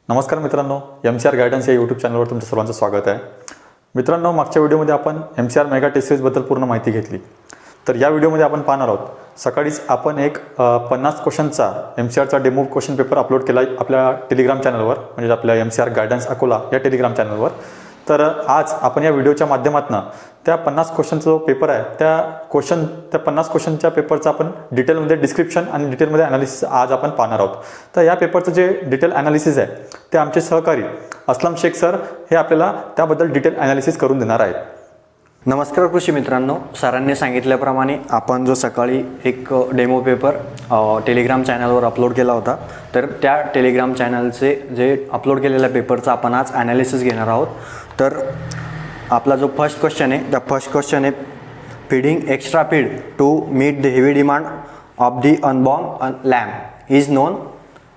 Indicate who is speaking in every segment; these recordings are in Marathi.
Speaker 1: नमस्कार मित्रांनो, MCR गायडन्स या यूट्यूब चॅनलवर तुमचं सर्वांचं स्वागत आहे. मित्रांनो, मागच्या व्हिडिओमध्ये आपण MCR मेगा टेस्ट सिरीजबद्दल पूर्ण माहिती घेतली. तर या व्हिडिओमध्ये आपण पाहणार आहोत. सकाळीच आपण एक 50 क्वेश्चनचा MCRचा डेमो क्वेश्चन पेपर अपलोड केला आहे आपल्या टेलिग्राम चॅनलवर, म्हणजे आपल्या MCR गायडन्स अकोला या टेलिग्राम चॅनलवर. तर आज आपण या व्हिडिओच्या माध्यमातून त्या 50 क्वेश्चनचा जो पेपर आहे त्या 50 क्वेश्चनच्या पेपरचा आपण डिटेलमध्ये डिस्क्रिप्शन आणि डिटेलमध्ये ॲनालिसिस आज आपण पाहणार आहोत. तर या पेपरचं जे डिटेल ॲनालिसिस आहे ते आमचे सहकारी असलम शेख सर हे आपल्याला त्याबद्दल डिटेल ॲनालिसिस करून देणार आहेत.
Speaker 2: नमस्कार कृषी मित्रांनो, सरांनी सांगितल्याप्रमाणे आपण जो सकाळी एक डेमो पेपर टेलिग्राम चॅनलवर अपलोड केला होता, तर त्या टेलिग्राम चॅनलचे जे अपलोड केलेल्या पेपरचा आपण आज ॲनालिसिस घेणार आहोत. तर आपला जो फर्स्ट क्वेश्चन आहे, द फर्स्ट क्वेश्चन आहे feeding extra feed to meet the heavy demand of the unborn lamb is known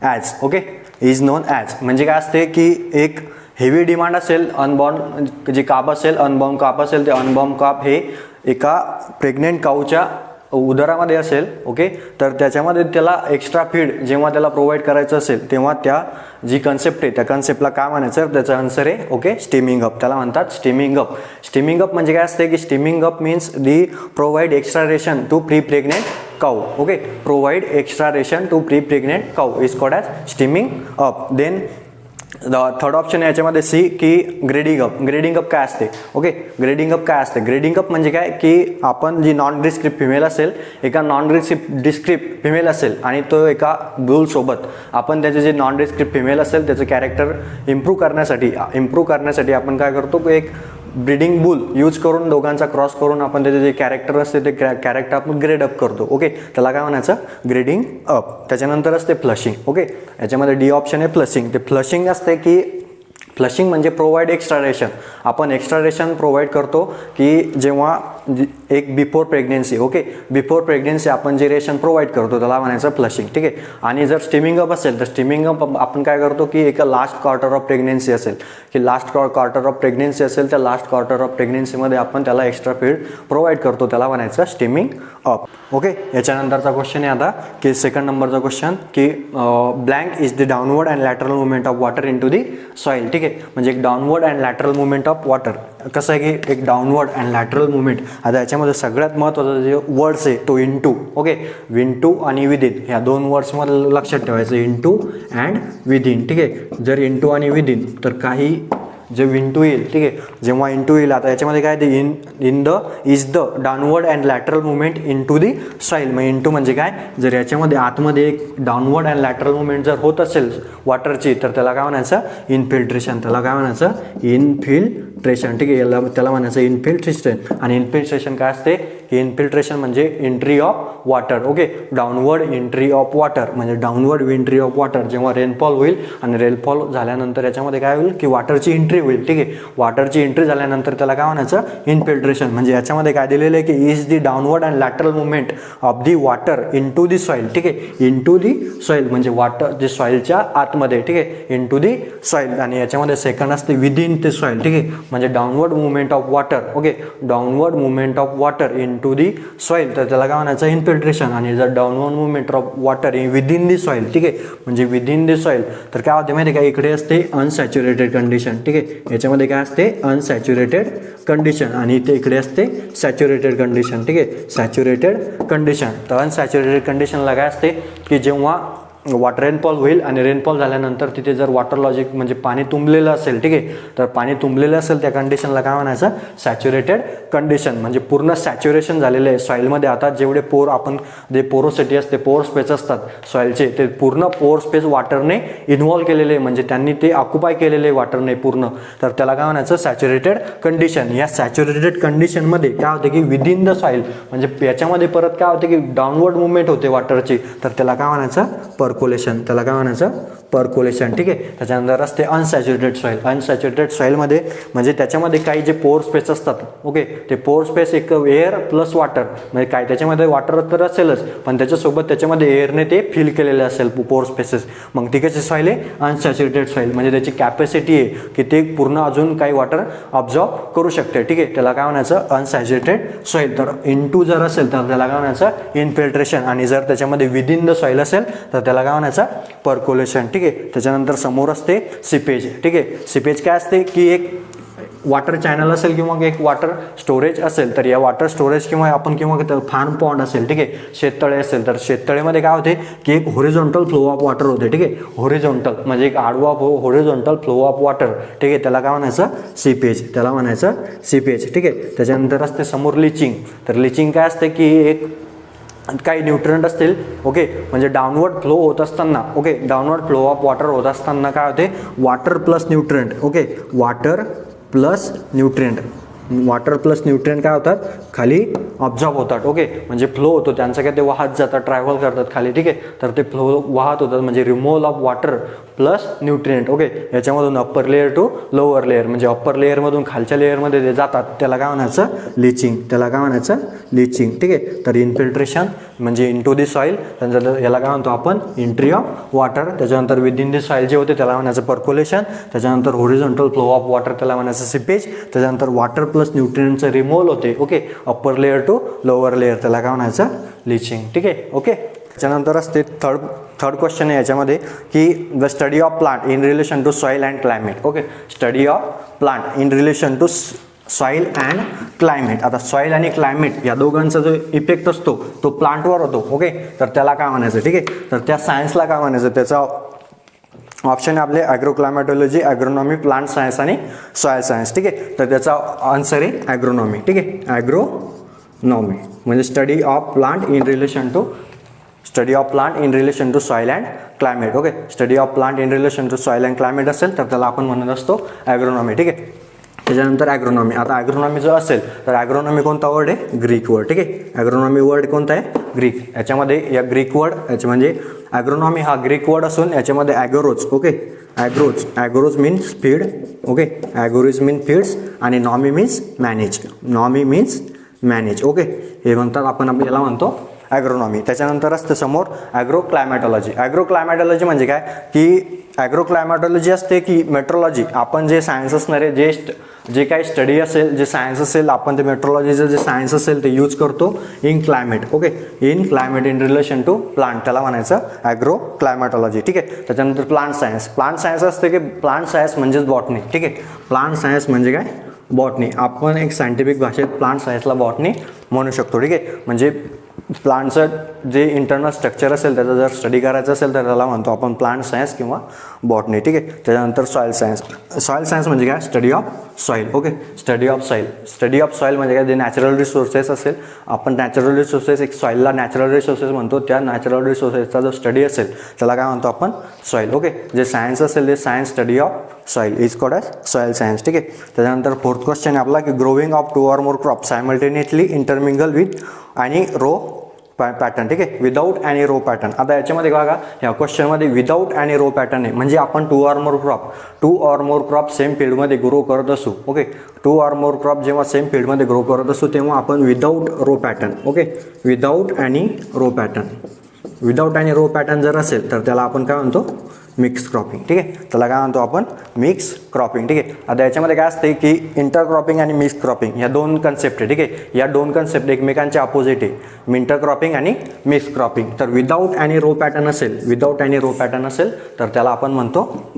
Speaker 2: as. Okay, is known as म्हणजे काय असते की एक हेवी डिमांड असेल, अनबॉर्न जे काप असेल, अनबॉर्न काप असेल, ते अनबॉर्न काप हे एका प्रेग्नेंट काऊच्या उदरामध्ये असेल. ओके, तर त्याच्यामध्ये त्याला एक्स्ट्रा फीड जेव्हा त्याला प्रोव्हाइड करायचं असेल तेव्हा त्या जी कन्सेप्ट आहे त्या कन्सेप्टला काय म्हणायचं, त्याचा आन्सर आहे ओके स्टीमिंग अप. त्याला म्हणतात स्टीमिंग अप. स्टीमिंग अप म्हणजे काय असते की steaming up means the provide extra ration to pre pregnant cow. Okay, provide extra ration to pre pregnant cow is called as steaming up. Then third option याच्यामध्ये सी की ग्रेडिंग अप. ग्रेडिंग अप काय असते? ओके, ग्रेडिंग अप काय असते? ग्रेडिंग अप म्हणजे काय की आपण जी नॉन डिस्क्रिप्ट फिमेल असेल, एका नॉन डिस्क्रिप्ट फिमेल असेल आणि तो एका बुलसोबत आपण त्याचे जे नॉन डिस्क्रिप्ट फिमेल असेल त्याचं कॅरेक्टर इम्प्रूव्ह करण्यासाठी आपण काय करतो की एक ब्रीडिंग बुल यूज करून दोघांचा क्रॉस करून आपण त्याचे जे कॅरेक्टर असते ते कॅरेक्टर आपण ग्रेड अप करतो. ओके, त्याला काय म्हणायचं? Grading up. त्याच्यानंतर असते फ्लशिंग. ओके, याच्यामध्ये डी ऑप्शन आहे फ्लशिंग. ते फ्लशिंग असते की फ्लशिंग म्हणजे प्रोव्हाइड एक्स्ट्रा रेशन. आपण एक्स्ट्रा रेशन प्रोव्हाइड करतो की जेव्हा एक before pregnancy. Okay, before pregnancy आपण जे रेशन प्रोव्हाइड करतो त्याला म्हणायचं फ्लशिंग. ठीक आहे. आणि जर स्टीमिंग अप असेल तर स्टीमिंग अप आपण काय करतो की एका लास्ट क्वार्टर ऑफ प्रेग्नेन्सी असेल, की लास्ट क्वार्टर ऑफ प्रेग्नेन्सी असेल, त्या लास्ट क्वार्टर ऑफ प्रेग्नेन्सीमध्ये आपण त्याला एक्स्ट्रा फीड प्रोव्हाइड करतो, त्याला म्हणायचं स्टीमिंग अप. ओके, याच्यानंतरचा क्वेश्चन आहे आता की सेकंड नंबरचा क्वेश्चन की blank is the downward and lateral movement of water into the soil. ठीक आहे, म्हणजे एक downward and lateral movement of water. कसं आहे की एक डाऊनवर्ड अँड लॅटरल मुवमेंट. आता याच्यामध्ये सगळ्यात महत्त्वाचं जे वर्ड्स आहे तो इनटू. ओके, विनटू आणि विदिन ह्या दोन वर्ड्समध्ये लक्षात ठेवायचं, इनटू अँड विदिन. ठीक आहे, जर इनटू आणि विदिन तर काही जे इनटू येईल. ठीक आहे, जेव्हा इनटू येईल आता याच्यामध्ये काय ते in the is the downward and lateral movement into the soil. मग इनटू म्हणजे काय, जर याच्यामध्ये आतमध्ये एक डाऊनवर्ड अँड लॅटरल मुवमेंट जर होत असेल वॉटरची तर त्याला काय म्हणायचं? इन्फिल्ट्रेशन. त्याला काय म्हणायचं? इन्फिल्ट्रेशन. ठीक आहे, त्याला म्हणायचं इन्फिल्ट्रेशन. आणि इन्फिल्ट्रेशन काय असते की इन्फिल्ट्रेशन म्हणजे entry of water. Okay, downward entry of water म्हणजे डाऊनवर्ड एंट्री ऑफ वॉटर. जेव्हा रेनफॉल होईल आणि रेनफॉल झाल्यानंतर याच्यामध्ये काय होईल की वॉटरची एंट्री होईल. ठीक आहे, वॉटरची एंट्री झाल्यानंतर त्याला काय म्हणायचं? इन्फिल्ट्रेशन. म्हणजे याच्यामध्ये काय दिलेलं आहे की is the downward and lateral movement of the water into the soil. ठीक आहे, इन टू दी सॉईल म्हणजे वॉटर जे सॉईलच्या आतमध्ये. ठीक आहे, इन टू दी सॉईल. आणि याच्यामध्ये सेकंड असते विदिन दी सॉईल. ठीक आहे, म्हणजे downward movement of water. Okay, downward movement of water into the soil तर त्याला काय म्हणायचं? इन्फिल्ट्रेशन. आणि जर downward movement of water within the soil. ठीक आहे, म्हणजे विदिन दी सॉईल तर काय होते माहिती आहे का, इकडे असते अनसॅच्युरेटेड कंडिशन. ठीक आहे, याच्यामध्ये काय असते? Unsaturated condition. आणि इकडे असते सॅच्युरेटेड कंडिशन. ठीक आहे, सॅच्युरेटेड कंडिशन. तर अनसॅच्युरेटेड कंडिशनला काय असते की जेव्हा वॉटर रेनफॉल होईल आणि रेनफॉल झाल्यानंतर तिथे जर वॉटर लॉजिक म्हणजे पाणी तुंबलेलं असेल. ठीक आहे, तर पाणी तुंबलेलं असेल त्या कंडिशनला काय म्हणायचं? Saturated condition. म्हणजे पूर्ण सॅच्युरेशन झालेलं आहे सॉईलमध्ये. आता जेवढे पोर आपण जे पोरोसिटी असते, पोर स्पेस असतात सॉईलचे, ते पूर्ण पोर स्पेस वॉटरने इन्व्हॉल्व केलेले, म्हणजे त्यांनी ते ऑक्युपाय केलेले वॉटरने पूर्ण. तर त्याला काय म्हणायचं? Saturated condition. या सॅच्युरेटेड कंडिशनमध्ये काय होते की विदिन द सॉईल म्हणजे याच्यामध्ये परत काय होते की डाऊनवर्ड मुवमेंट होते वॉटरची, तर त्याला काय म्हणायचं? पर्कोलेशन. त्याला काय म्हणायचं? पर्कोलेशन. ठीक आहे, त्याच्यानंतर असते अनसॅच्युरेटेड सॉईल. अनसॅच्युरेटेड सॉईलमध्ये म्हणजे त्याच्यामध्ये काही जे पोर स्पेस असतात. ओके, ते पोर स्पेस एक एअर प्लस वॉटर म्हणजे काय, त्याच्यामध्ये वॉटर तर असेलच पण त्याच्यासोबत त्याच्यामध्ये एअरने ते फिल केलेले असेल पोर स्पेसेस. मग ती कशी सॉईल आहे? Unsaturated soil. म्हणजे त्याची कॅपॅसिटी आहे की ते पूर्ण अजून काही वॉटर ऑब्झॉर्ब करू शकते. ठीक आहे, त्याला काय म्हणायचं? Unsaturated soil. तर इनटू जर असेल तर त्याला काय म्हणायचं? इन्फिल्ट्रेशन. आणि जर त्याच्यामध्ये विदिन द सॉईल असेल तर त्याला त्याला काय म्हणायचं पर्कोलेशन. ठीक आहे. त्याच्यानंतर समोर असते सिपेज. ठीक आहे. सिपेज काय असते की एक वॉटर चॅनल असेल किंवा एक वॉटर स्टोरेज असेल, तर या वॉटर स्टोरेज किंवा फार्म पॉन्ड असेल, ठीक आहे, शेततळे असेल, तर शेततळेमध्ये काय होते की एक होरिझॉन्टल फ्लो ऑफ वॉटर होते. ठीक आहे. होरिझॉन्टल म्हणजे एक आडवा होरिझॉन्टल फ्लो ऑफ वॉटर. ठीक आहे. त्याला काय म्हणायचं सीपेज. त्याला म्हणायचं सीपेज. ठीक आहे. त्याच्यानंतर असते समोर लिचिंग. तर लिचिंग काय असते की एक काही न्यूट्रंट असतील, ओके, म्हणजे डाऊनवर्ड फ्लो होत असताना, okay, downward flow of water होत असताना काय होते water plus nutrient. Okay, water plus nutrient. Water plus nutrient काय होतात खाली ऑब्झॉर्ब होतात. ओके, म्हणजे फ्लो होतो त्यांचं काय ते वाहत जातात, ट्रॅव्हल करतात खाली. ठीक आहे. तर ते फ्लो वाहत होतात म्हणजे removal of water plus nutrient. Okay, याच्यामधून upper layer to lower layer म्हणजे अप्पर लेअरमधून खालच्या लेअरमध्ये ते जातात, त्याला काय म्हणायचं लिचिंग. त्याला काय म्हणायचं लिचिंग. ठीक आहे. तर इन्फिल्ट्रेशन म्हणजे इंटू दी सॉईल, त्यानंतर याला काय म्हणतो आपण एंट्री ऑफ वॉटर. त्याच्यानंतर विदिन दी सॉईल जे होते त्याला म्हणायचं पर्कोलेशन. त्याच्यानंतर होरिझॉन्टल फ्लो ऑफ वॉटर त्याला म्हणायचं सिपेज. त्याच्यानंतर वॉटर प्लस न्यूट्रिएंटचं रिमूव्हल होते, okay, upper layer to lower layer, त्याला काय म्हणायचं लिचिंग. ठीक आहे. ओके. त्याच्यानंतर असते थर्ड क्वेश्चन आहे याच्यामध्ये की the study of plant in relation to soil and climate. Okay, study of plant in relation to soil and climate. आता सॉईल आणि क्लायमेट या दोघांचा जो इफेक्ट असतो तो प्लांटवर होतो. ओके, तर त्याला काय म्हणायचं. ठीक आहे. तर त्या सायन्सला काय म्हणायचं, त्याचा ऑप्शन आहे आपले ॲग्रोक्लायमॅटॉलॉजी, ॲग्रोनॉमी, प्लांट सायन्स आणि सॉईल सायन्स. ठीक आहे. तर त्याचा आन्सर आहे ॲग्रोनॉमी. ठीक आहे. ॲग्रोनॉमी म्हणजे study of plant in relation to soil and climate. Okay, study of plant in relation to soil and climate असेल तर त्याला आपण म्हणत असतो ॲग्रोनॉमी. ठीक आहे. त्याच्यानंतर ॲग्रोनॉमी. आता ॲग्रोनॉमी जो असेल तर ॲग्रोनॉमी कोणता वर्ड आहे ग्रीक वर्ड. ठीक आहे. ॲग्रोनॉमी वर्ड कोणता आहे ग्रीक. याच्यामध्ये या ग्रीक वर्ड याच्या म्हणजे ॲग्रोनॉमी हा ग्रीक वर्ड असून याच्यामध्ये agros. Okay, agros means feed. Okay, agros means feeds आणि नॉमी मीन्स मॅनेज. ओके, हे म्हणतात आपण याला म्हणतो ॲग्रोनॉमी. त्याच्यानंतर असतं समोर ॲग्रोक्लायमॅटॉलॉजी. ॲग्रोक्लायमॅटॉलॉजी म्हणजे काय की ॲग्रोक्लायमॅटॉलॉजी असते की मेट्रोलॉजी. आपण जे सायन्स असणार आहे जे काही स्टडी असेल, जे सायन्स असेल, आपण ते मेट्रोलॉजीचं जे सायन्स असेल ते यूज करतो in climate. Okay, in climate in relation to plant, त्याला म्हणायचं ॲग्रोक्लायमॅटॉलॉजी. ठीक आहे. त्याच्यानंतर प्लांट सायन्स असते की प्लांट सायन्स म्हणजेच बॉटनी. ठीक आहे. प्लांट सायन्स म्हणजे काय बॉटनी. आपण एक सायंटिफिक भाषेत प्लांट सायन्सला बॉटनी म्हणू शकतो. ठीक आहे. म्हणजे प्लांटचं जे इंटरनल स्ट्रक्चर असेल त्याचा जर स्टडी करायचं असेल तर त्याला म्हणतो आपण प्लांट सायन्स किंवा बॉटनी. ठीक आहे. त्याच्यानंतर सॉईल सायन्स म्हणजे काय study of soil. Okay, study of soil म्हणजे काय जे नॅचरल रिसोर्सेस असेल, आपण नॅचरल रिसोर्सेस एक सॉईलला नॅचरल रिसोर्सेस म्हणतो, त्या नॅचरल रिसोर्सेसचा जो स्टडी असेल त्याला काय म्हणतो आपण सॉईल. ओके, जे सायन्स असेल ते science study of soil is called as soil science. ठीक आहे. त्याच्यानंतर फोर्थ क्वेश्चन आहे आपला की growing of 2 or more crop simultaneously intermingle with आणि रो पॅटर्न. ठीक आहे. विदाऊट आणि रो पॅटर्न. आता याच्यामध्ये बघा ह्या क्वेश्चनमध्ये विदाऊट आणि रो पॅटर्न आहे म्हणजे आपण 2 or more क्रॉप सेम फील्डमध्ये ग्रो करत असू. ओके, 2 or more क्रॉप जेव्हा सेम फील्डमध्ये ग्रो करत असू तेव्हा आपण without row pattern. Okay, without आणि रो पॅटर्न जर असेल तर त्याला आपण काय म्हणतो मिक्स क्रॉपिंग. ठीक आहे. त्याला काय म्हणतो आपण मिक्स क्रॉपिंग. ठीक आहे. आता याच्यामध्ये काय असते की इंटरक्रॉपिंग आणि मिक्स क्रॉपिंग ह्या दोन कन्सेप्ट आहे. ठीक आहे. या दोन कन्सेप्ट एकमेकांच्या अपोजिट आहे, इंटरक्रॉपिंग आणि मिक्स क्रॉपिंग. तर विदाऊट आणि रो पॅटर्न असेल तर त्याला आपण म्हणतो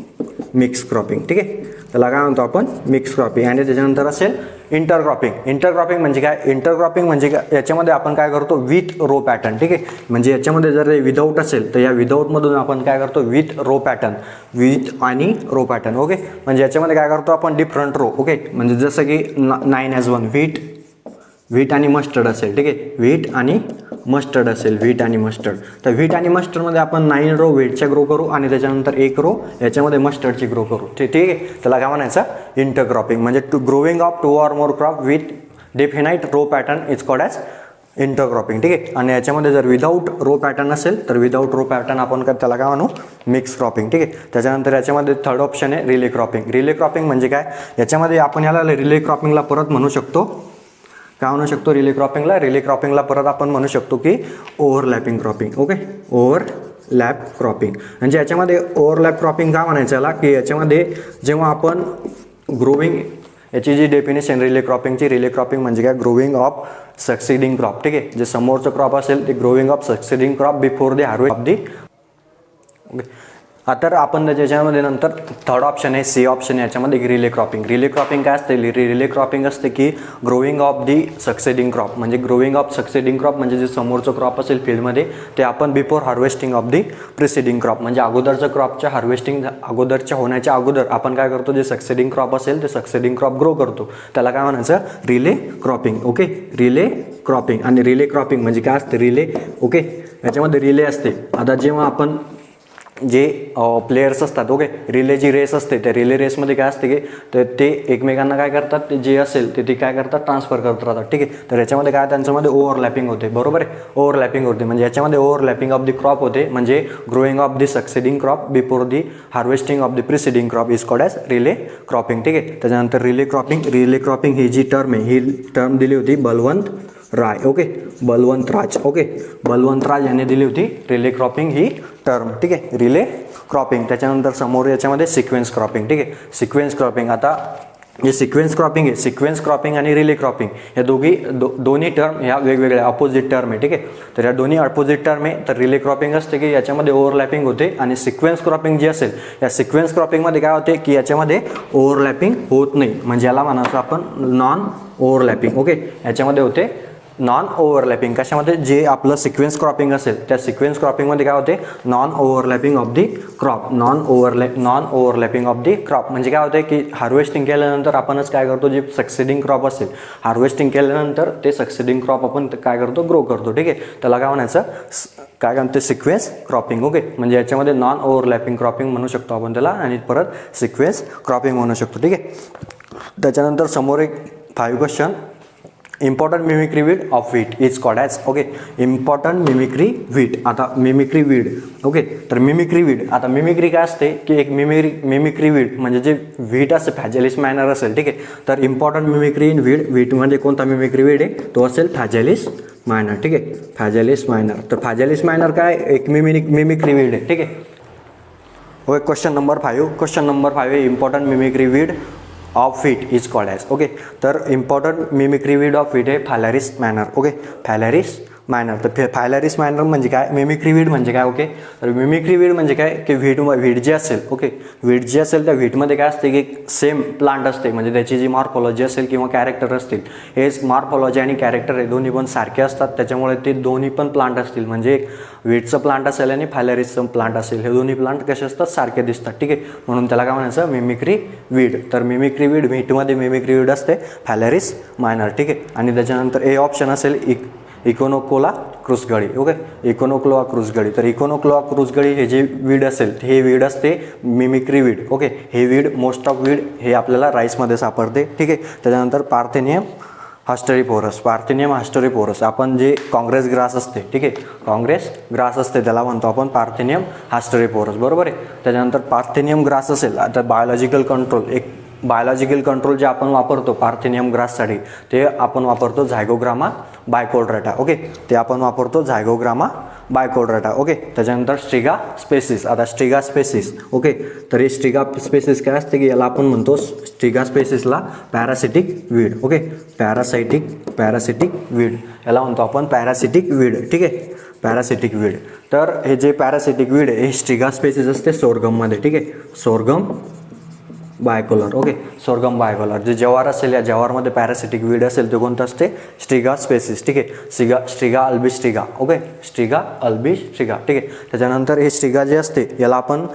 Speaker 2: मिक्स क्रॉपिंग. ठीक आहे. त्याला काय म्हणतो आपण मिक्स क्रॉपिंग. आणि त्याच्यानंतर असेल इंटरक्रॉपिंग म्हणजे काय याच्यामध्ये आपण काय करतो विथ रो पॅटर्न. ठीक आहे. म्हणजे याच्यामध्ये जर विदाऊट असेल तर या विदाऊटमधून आपण काय करतो विथ रो पॅटर्न. ओके, म्हणजे याच्यामध्ये काय करतो आपण डिफरंट रो. ओके, म्हणजे जसं की 9 व्हीट आणि मस्टर्ड असेल. ठीक आहे. व्हीट आणि मस्टर्ड तर व्हीट आणि मस्टर्डमध्ये आपण 9 रो व्हीटच्या ग्रो करू आणि त्याच्यानंतर 1 रो याच्यामध्ये मस्टर्डची ग्रो करू. ठीक आहे. त्याला काय म्हणायचं इंटरक्रॉपिंग. म्हणजे growing of 2 or more crop with definite row pattern is called as intercropping. ठीक आहे. आणि याच्यामध्ये जर विदाऊट रो पॅटर्न असेल तर विदाऊट रो पॅटर्न आपण त्याला काय म्हणू मिक्स क्रॉपिंग. ठीक आहे. त्याच्यानंतर याच्यामध्ये थर्ड ऑप्शन आहे रिले क्रॉपिंग म्हणजे काय याच्यामध्ये आपण याला रिले क्रॉपिंगला परत म्हणू शकतो रिले क्रॉपिंगला परत आपण म्हणू शकतो की overlapping cropping. Okay, overlap cropping म्हणजे याच्यामध्ये ओव्हरलॅप क्रॉपिंग का म्हणायचं याला की याच्यामध्ये जेव्हा आपण ग्रोविंग याची जी डेफिनेशन रिले क्रॉपिंग म्हणजे काय ग्रोविंग ऑफ सक्सिडिंग क्रॉप. ठीक आहे. जे समोरचं क्रॉप असेल ते growing of succeeding crop before the harvest of the okay. तर आपण त्याच्यामध्ये नंतर थर्ड ऑप्शन आहे, सी ऑप्शन आहे, याच्यामध्ये रिले क्रॉपिंग. रिले क्रॉपिंग काय असते? रिले क्रॉपिंग असते की growing of the succeeding crop. म्हणजे ग्रोविंग ऑफ सक्सेडिंग क्रॉप म्हणजे जे समोरचं क्रॉप असेल फील्डमध्ये ते आपण before harvesting of the preceding crop, म्हणजे अगोदरचं क्रॉपच्या हार्वेस्टिंग अगोदरच्या होण्याच्या अगोदर आपण काय करतो, जे सक्सेडिंग क्रॉप असेल ते सक्सेडिंग क्रॉप ग्रो करतो, त्याला काय म्हणायचं? Relay cropping. Okay, relay cropping. आणि रिले क्रॉपिंग म्हणजे काय असते? रिले. ओके, याच्यामध्ये रिले असते. आता जेव्हा आपण जे प्लेयर्स असतात, ओके, रिले जी रेस असते त्या रिले रेसमध्ये काय असते की ते एकमेकांना काय करतात, ते जे असेल ते काय करतात, ट्रान्सफर करत राहतात. ठीक आहे, तर याच्यामध्ये काय त्यांच्यामध्ये ओव्हरलॅपिंग होते. बरोबर आहे, ओव्हरलॅपिंग होते. म्हणजे याच्यामध्ये ओव्हरलॅपिंग ऑफ दी क्रॉप होते, म्हणजे growing of the succeeding crop before the harvesting of the preceding crop is called as relay cropping. ठीक आहे, त्याच्यानंतर रिले क्रॉपिंग ही जी टर्म आहे, ही टर्म दिली होती बलवंत राय. ओके, बलवंत राज. ओके, बलवंत राज यांनी दिली होती रिले क्रॉपिंग ही टर्म. ठीक आहे, रिले क्रॉपिंग. त्याच्यानंतर समोर याच्यामध्ये सिक्वेन्स क्रॉपिंग. ठीक आहे, सिक्वेन्स क्रॉपिंग. आता जे सिक्वेन्स क्रॉपिंग आहे, सिक्वेन्स क्रॉपिंग आणि रिले क्रॉपिंग या दोन्ही टर्म ह्या वेगवेगळ्या अपोजिट टर्म आहे. ठीक आहे, तर या दोन्ही अपोजिट टर्म आहे. तर रिले क्रॉपिंग असते की याच्यामध्ये ओव्हरलॅपिंग होते, आणि सिक्वेन्स क्रॉपिंग जी असेल या सिक्वेन्स क्रॉपिंगमध्ये काय होते की याच्यामध्ये ओव्हरलॅपिंग होत नाही, म्हणजे याला म्हणायचं आपण नॉन ओव्हरलॅपिंग. ओके, याच्यामध्ये होते नॉन ओव्हरलॅपिंग. कशामध्ये? जे आपलं सिक्वेन्स क्रॉपिंग असेल त्या सिक्वेन्स क्रॉपिंगमध्ये काय होते? Non overlapping of the crop. Non overlapping of the crop म्हणजे काय होते की हार्वेस्टिंग केल्यानंतर आपणच काय करतो, जे सक्सेडिंग क्रॉप असेल हार्वेस्टिंग केल्यानंतर ते सक्सेडिंग क्रॉप आपण काय करतो, ग्रो करतो. ठीक आहे, त्याला काय म्हणायचं? काय म्हणते? Sequence cropping. ओके, म्हणजे याच्यामध्ये नॉन ओव्हरलॅपिंग क्रॉपिंग म्हणू शकतो आपण त्याला, आणि परत सिक्वेन्स क्रॉपिंग म्हणू शकतो. ठीक आहे, त्याच्यानंतर समोर एक 5 question. Important mimicry weed of wheat is called as. Okay, important mimicry wheat. आता मिमिक्री वीड. ओके, तर मिमिक्री वीड. आता मिमिक्री काय असते की एक मिमिक्री वीड म्हणजे जे व्हीट असते फॅजेलिस मायनर असेल. ठीक आहे, तर इम्पॉर्टंट मिमिक्री इन व्हीट म्हणजे कोणता मिमिक्री वीड आहे? तो असेल फॅजेलिस मायनर. ठीक आहे, फॅजेलिस मायनर. तर फॅजेलिस मायनर काय? एक मिमिक्री वीड आहे. ठीक आहे. ओके, क्वेश्चन नंबर 5 आहे important mimicry weed of wheat is called as. Okay, तर important mimicry weed of wheat आहे Phalaris minor. Okay, Phalaris minor. तर फॅलॅरिस मायनर म्हणजे काय? मिमिक्री वीड म्हणजे काय? ओके, तर मिमिक्री वीड म्हणजे काय की व्हीट जे असेल, ओके, व्हीट जे असेल त्या व्हीटमध्ये काय असते की सेम प्लांट असते, म्हणजे त्याची जी मॉर्फॉलॉजी असेल किंवा कॅरेक्टर असतील, हे मॉर्फॉलॉजी आणि कॅरेक्टर हे दोन्ही पण सारखे असतात, त्याच्यामुळे ते दोन्ही पण प्लांट असतील, म्हणजे एक व्हीटचं प्लांट असेल आणि फॅलॅरिसचं प्लांट असेल, हे दोन्ही प्लांट कसे असतात? सारखे दिसतात. ठीक आहे, म्हणून त्याला काय म्हणायचं? Mimicry weed. तर मिमिक्री वीड व्हीटमध्ये मिमिक्री वीड असते फॅलॅरिस मायनर. ठीक आहे, आणि त्याच्यानंतर ए ऑप्शन असेल इकोनोकोला क्रुसगळी. ओके, इकोनोक्लोआ क्रुसगळी. तर इकोनोक्लोआ क्रुसगळी हे जे वीड असेल हे वीड असते मिमिक्री वीड. ओके, हे वीड मोस्ट ऑफ वीड हे आपल्याला राईसमध्ये सापडते. ठीक आहे, त्याच्यानंतर पार्थेनियम हास्टरीपोरस. आपण जे काँग्रेस ग्रास असते, ठीक आहे, काँग्रेस ग्रास असते त्याला म्हणतो आपण पार्थेनियम हास्टरीपोरस. बरोबर आहे. त्याच्यानंतर पार्थेनियम ग्रास असेल, आता बायोलॉजिकल कंट्रोल जे आपण वापरतो पार्थेनियम ग्राससाठी ते आपण वापरतो झायगोग्रामा बायकोड्रेटा. ओके, ते आपण वापरतो झायगोग्रामा बायकोड्रेटा. ओके, त्याच्यानंतर स्ट्रिगा स्पेसिस. आता स्ट्रिगा स्पेसिस. ओके, तर हे स्ट्रिगा स्पेसिस काय असते की याला आपण म्हणतो स्ट्रिगा स्पेसिसला parasitic weed. Okay, parasitic weed याला म्हणतो आपण पॅरासिटिक वीड. ठीक आहे, पॅरासिटिक वीड. तर हे जे पॅरासिटिक वीड आहे हे स्ट्रिगा स्पेसिस असते सोरगममध्ये. ठीक आहे, sorghum bicolor. Okay, sorghum bicolor. जे जवार असेल या जवारमध्ये पॅरासिटिक वीड असेल ते कोणतं असते? Striga species. ठीक आहे, Striga albistriga. Okay, Striga albistriga. ठीक आहे, त्याच्यानंतर हे स्ट्रिगा जे असते याला आपण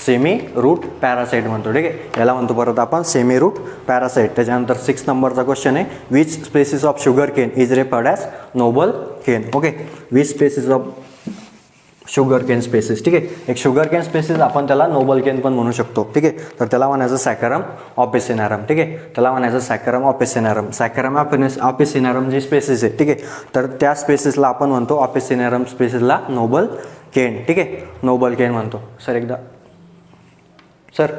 Speaker 2: सेमी रूट पॅरासाइट म्हणतो. ठीक आहे, याला म्हणतो परत आपण सेमी रूट पॅरासाइट. त्याच्यानंतर 6 नंबरचा क्वेश्चन आहे which species of sugar cane is referred as noble cane. Okay, which species of sugar cane species. ठीक आहे, एक शुगर केन स्पेसिस आपण त्याला नोबल केन पण म्हणू शकतो. ठीक आहे, तर त्याला म्हणायचं सॅकरम ऑपिसिनारम. ठीक आहे, त्याला म्हणायचं सॅकरम ऑपिसिनारम. सॅकरम ऑपिसिनारम जी स्पेसिस आहे, ठीक आहे, तर त्या स्पेसिसला आपण म्हणतो ऑपिसिनारम स्पेसिसला नोबल केन. ठीक आहे, नोबल केन म्हणतो. सर एकदा सर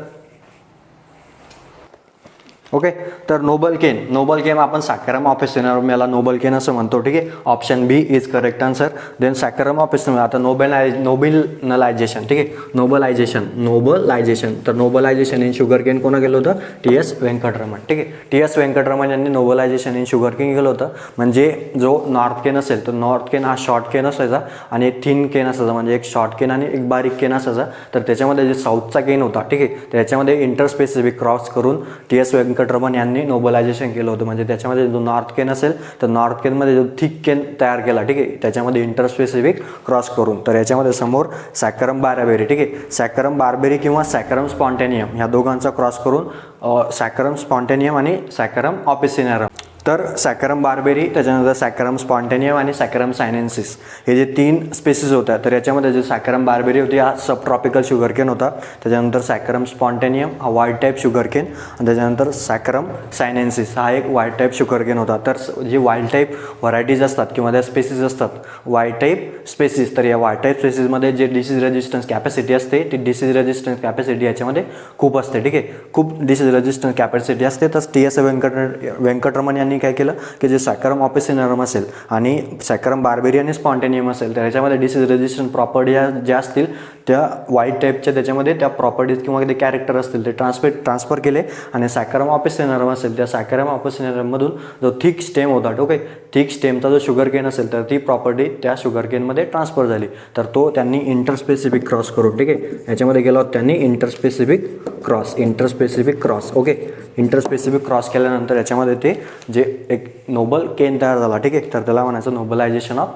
Speaker 2: ओके. तर नोबल केन आपण सॅकरम ऑफिसिनरम याला नोबल केन असं म्हणतो. ठीक आहे. Option B is correct answer. Then Saccharum officinarum आता नोबेलायझेशन. ठीक आहे. नोबलायझेशन तर नोबलायझेशन इन शुगर केन कोणा केलं होतं? टी.एस. व्यंकटरमण. ठीक आहे. टी.एस. व्यंकटरमण यांनी नोबलायझेशन इन शुगर केन केलं होतं. म्हणजे जो नॉर्थ केन असेल तर नॉर्थ केन हा शॉर्ट केन असायचा आणि एक थिन केन असायचा, म्हणजे एक शॉर्ट केन आणि एक बारीक केन असायचा. तर त्याच्यामध्ये जे साऊथचा केन होता, ठीक आहे, त्याच्यामध्ये इंटरस्पेसिफिक क्रॉस करून टी.एस. व्यंकटरमण यांनी नोबलायझेशन केलं होतं. म्हणजे त्याच्यामध्ये जो नॉर्थ केन असेल तर नॉर्थ केनमध्ये जो थिक केन तयार केला, ठीक आहे, त्याच्यामध्ये इंटरस्पेसिफिक क्रॉस करून. तर याच्यामध्ये समोर सॅकरम बार्बेरी. ठीक आहे. सॅकरम बार्बेरी किंवा सॅकरम स्पॉन्टेनियम ह्या दोघांचा क्रॉस करून सॅकरम स्पॉन्टेनियम आणि सॅकरम ऑफिसिनरम. तर सॅकरम बार्बेरी, त्याच्यानंतर सॅकरम स्पॉन्टेनियम आणि सॅकरम सायनेन्सिस हे जे 3 स्पेसीज होत्या. तर याच्यामध्ये जे सॅकरम बार्बेरी होती हा सब ट्रॉपिकल शुगर केन होता. त्याच्यानंतर सॅकरम स्पॉन्टेनियम हा व्हाईट टाईप शुगर केन आणि त्याच्यानंतर सॅकरम सायनेन्सिस हा एक व्हाईट टाईप शुगर केन होता. तर जे वाईल्ड टाईप व्हरायटीज असतात किंवा त्या स्पेसीज असतात व्हाईट टाईप स्पेसीज, तर या व्हाईट टाईप स्पेसीजमध्ये जे डिसीज रेजिस्टन्स कॅपॅसिटी असते ती डिसीज रेजिस्टन्स कॅपॅसिटी याच्यामध्ये खूप असते. ठीक आहे. खूप डिसीज रेजिस्टन्स कॅपॅसिटी असते. तर टी.एस. व्यंकटरमण यांनी काय केलं की जे सॅकरम ऑफिसिनरम असेल आणि सॅकरम बार्बेरी आणि स्पॉन्टेनियम असेल तर याच्यामध्ये डिसीज रेजिस्टन्स प्रॉपर्टी ज्या असतील त्या व्हाईट टाईपच्या त्याच्यामध्ये त्या प्रॉपर्टीज किंवा ते कॅरेक्टर असतील ते ट्रान्सफर केले. आणि सॅकरम ऑफिसिनरम असेल त्या सॅकरम ऑफिसिनरममधून जो थिक स्टेम होता, ओके, थिक स्टेमचा जो शुगर केन असेल तर ती प्रॉपर्टी त्या शुगर केनमध्ये ट्रान्सफर झाली. तर तो त्यांनी इंटरस्पेसिफिक क्रॉस करून, ठीक आहे, याच्यामध्ये गेला होता त्यांनी interspecific cross. Okay. Interspecific cross केल्यानंतर याच्यामध्ये ते जे एक नोबल केन तयार झाला. ठीक आहे. तर त्याला म्हणायचं nobilisation of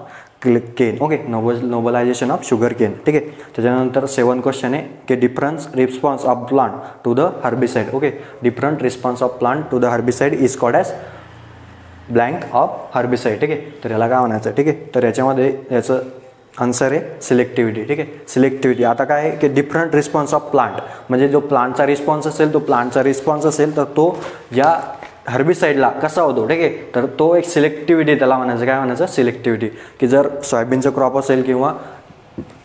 Speaker 2: cane. Okay. Nobilisation of sugar cane. ठीक आहे. त्याच्यानंतर 7 क्वेश्चन आहे की difference response of plant to the herbicide. Okay. Different response of plant to the herbicide is called as blank of herbicide. ठीक आहे. तर याला काय म्हणायचं? ठीक आहे. तर याच्यामध्ये याचं आन्सर आहे सिलेक्टिव्हिटी. ठीक आहे. सिलेक्टिव्हिटी आता काय आहे की डिफरंट रिस्पॉन्स ऑफ प्लांट म्हणजे जो प्लांटचा रिस्पॉन्स असेल तर तो या हर्बिसाइडला कसा होतो. ठीक आहे. तर तो एक सिलेक्टिव्हिटी त्याला म्हणायचं. काय म्हणायचं? सिलेक्टिव्हिटी. की जर सोयाबीनचं क्रॉप असेल किंवा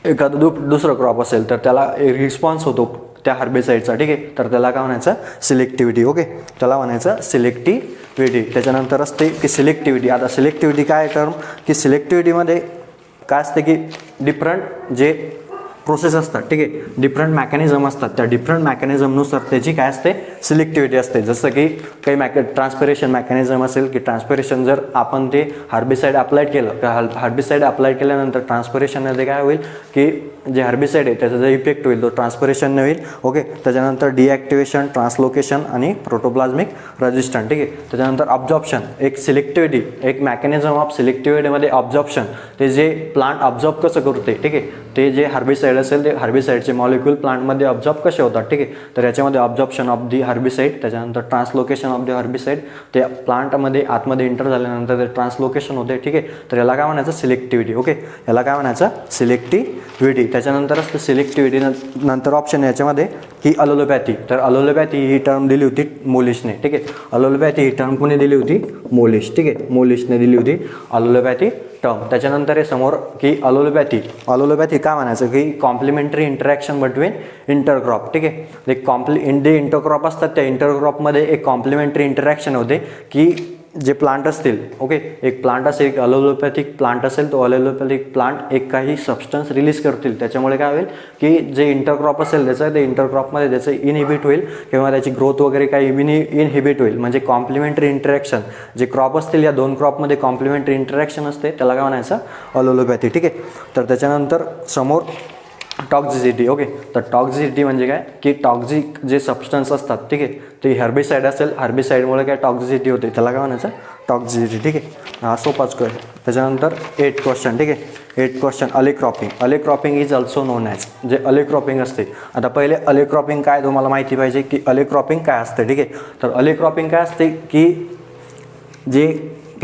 Speaker 2: एखादं दुसरं क्रॉप असेल तर त्याला रिस्पॉन्स होतो त्या हर्बिसाइडचा. ठीक आहे. तर त्याला काय म्हणायचं? सिलेक्टिव्हिटी. ओके. त्याला म्हणायचं सिलेक्टिव्हिटी. त्याच्यानंतर असते की सिलेक्टिव्हिटी. आता सिलेक्टिव्हिटी काय टर्म की सिलेक्टिव्हिटीमध्ये काय असते की डिफरंट जे प्रोसेस असतात, ठीक आहे, डिफरंट मॅकॅनिझम असतात, त्या डिफरंट मॅकॅनिझमनुसार त्याची काय असते? सिलेक्टिव्हिटी असते. जसं की काही ट्रान्सपिरेशन मॅकॅनिझम असेल की ट्रान्सपिरेशन जर आपण ते हर्बिसाइड अप्लाइड केलं, हर्बिसाइड अप्लाइड केल्यानंतर ट्रान्सपिरेशनमध्ये काय होईल की जे हर्बिसाइड आहे त्याचा जो इफेक्ट होईल तो ट्रान्सपिरेशन होईल. ओके. त्याच्यानंतर डिॲक्टिवेशन, ट्रान्सलोकेशन आणि प्रोटोप्लाझ्मिक रेजिस्टन्स. ठीक आहे. त्याच्यानंतर ऑब्झॉर्प्शन, एक सिलेक्टिव्हिटी, एक मॅकॅनिझम ऑफ सिलेक्टिव्हिटीमध्ये ऑब्झॉर्प्शन, ते जे प्लांट ऑब्झॉर्ब कसं करते, ठीक आहे, ते जे हर्बिसाइड असेल ते हर्बिसाइडचे मॉलिक्यूल प्लांटमध्ये ऑब्झॉर्ब कसे होतात. ठीक आहे. तर याच्यामध्ये ऑब्झॉर्प्शन ऑफ दी हर्बिसाइड, त्याच्यानंतर ट्रान्सलोकेशन ऑफ द हर्बिसाइड, ते प्लांटमध्ये आतमध्ये एंटर झाल्यानंतर ते ट्रान्सलोकेशन होते. ठीक आहे. तर याला काय म्हणायचं? सिलेक्टिव्हिटी. ओके. याला काय म्हणायचं? सिलेक्टिव्हिटी. त्याच्यानंतर असतं सिलेक्टिव्हिटी नंतर ऑप्शन याच्यामध्ये ही अलोलोपॅथी. तर अलोलोपॅथी ही टर्म दिली होती मोलिशने. ठीक आहे. अलोलोपॅथी ही टर्म कोणी दिली होती? मोलिश. ठीक आहे. मोलिशने दिली होती अलोलोपॅथी टर्म. त्याच्यानंतर आहे समोर की अलोलोपॅथी काय म्हणायचं की कॉम्प्लिमेंटरी इंटरॅक्शन बिटवीन इंटरक्रॉप. ठीक आहे. जे इंटरक्रॉप असतात त्या इंटरक्रॉपमध्ये एक कॉम्प्लिमेंटरी इंटरॅक्शन होते की जे प्लांट असतील, ओके, एक प्लांट असेल, एक अलोलोपॅथिक प्लांट असेल, तो अलोलोपॅथिक प्लांट एक काही सबस्टन्स रिलीज करतील. त्याच्यामुळे काय होईल की जे इंटरक्रॉप असेल त्याचं ते इंटरक्रॉपमध्ये त्याचं इनहिबिट होईल किंवा त्याची ग्रोथ वगैरे काही इनहिबिट होईल. म्हणजे कॉम्प्लिमेंटरी इंटरॅक्शन, जे क्रॉप असतील या 2 क्रॉपमध्ये कॉम्प्लिमेंटरी इंटरॅक्शन असते त्याला काय म्हणायचं? अलोलोपॅथी. ठीक आहे. तर त्याच्यानंतर समोर टॉक्झिसिटी. ओके. तर टॉक्झिसिटी म्हणजे काय की टॉक्झिक जे सबस्टन्स असतात, ठीक आहे, ते हर्बिसाइड असेल, हर्बिसाइडमुळे काय टॉक्झिसिटी होते त्याला काय म्हणायचं? टॉक्झिसिटी. ठीक आहे. हा सोपाच कर. त्याच्यानंतर 8 क्वेश्चन. ठीक आहे. 8 question. Alley cropping is also known as, जे अलेक्रॉपिंग असते. आता पहिले अलेक्रॉपिंग काय तुम्हाला माहिती पाहिजे की अलेक्रॉपिंग काय असते. ठीक आहे. तर अलेक्रॉपिंग काय असते की जे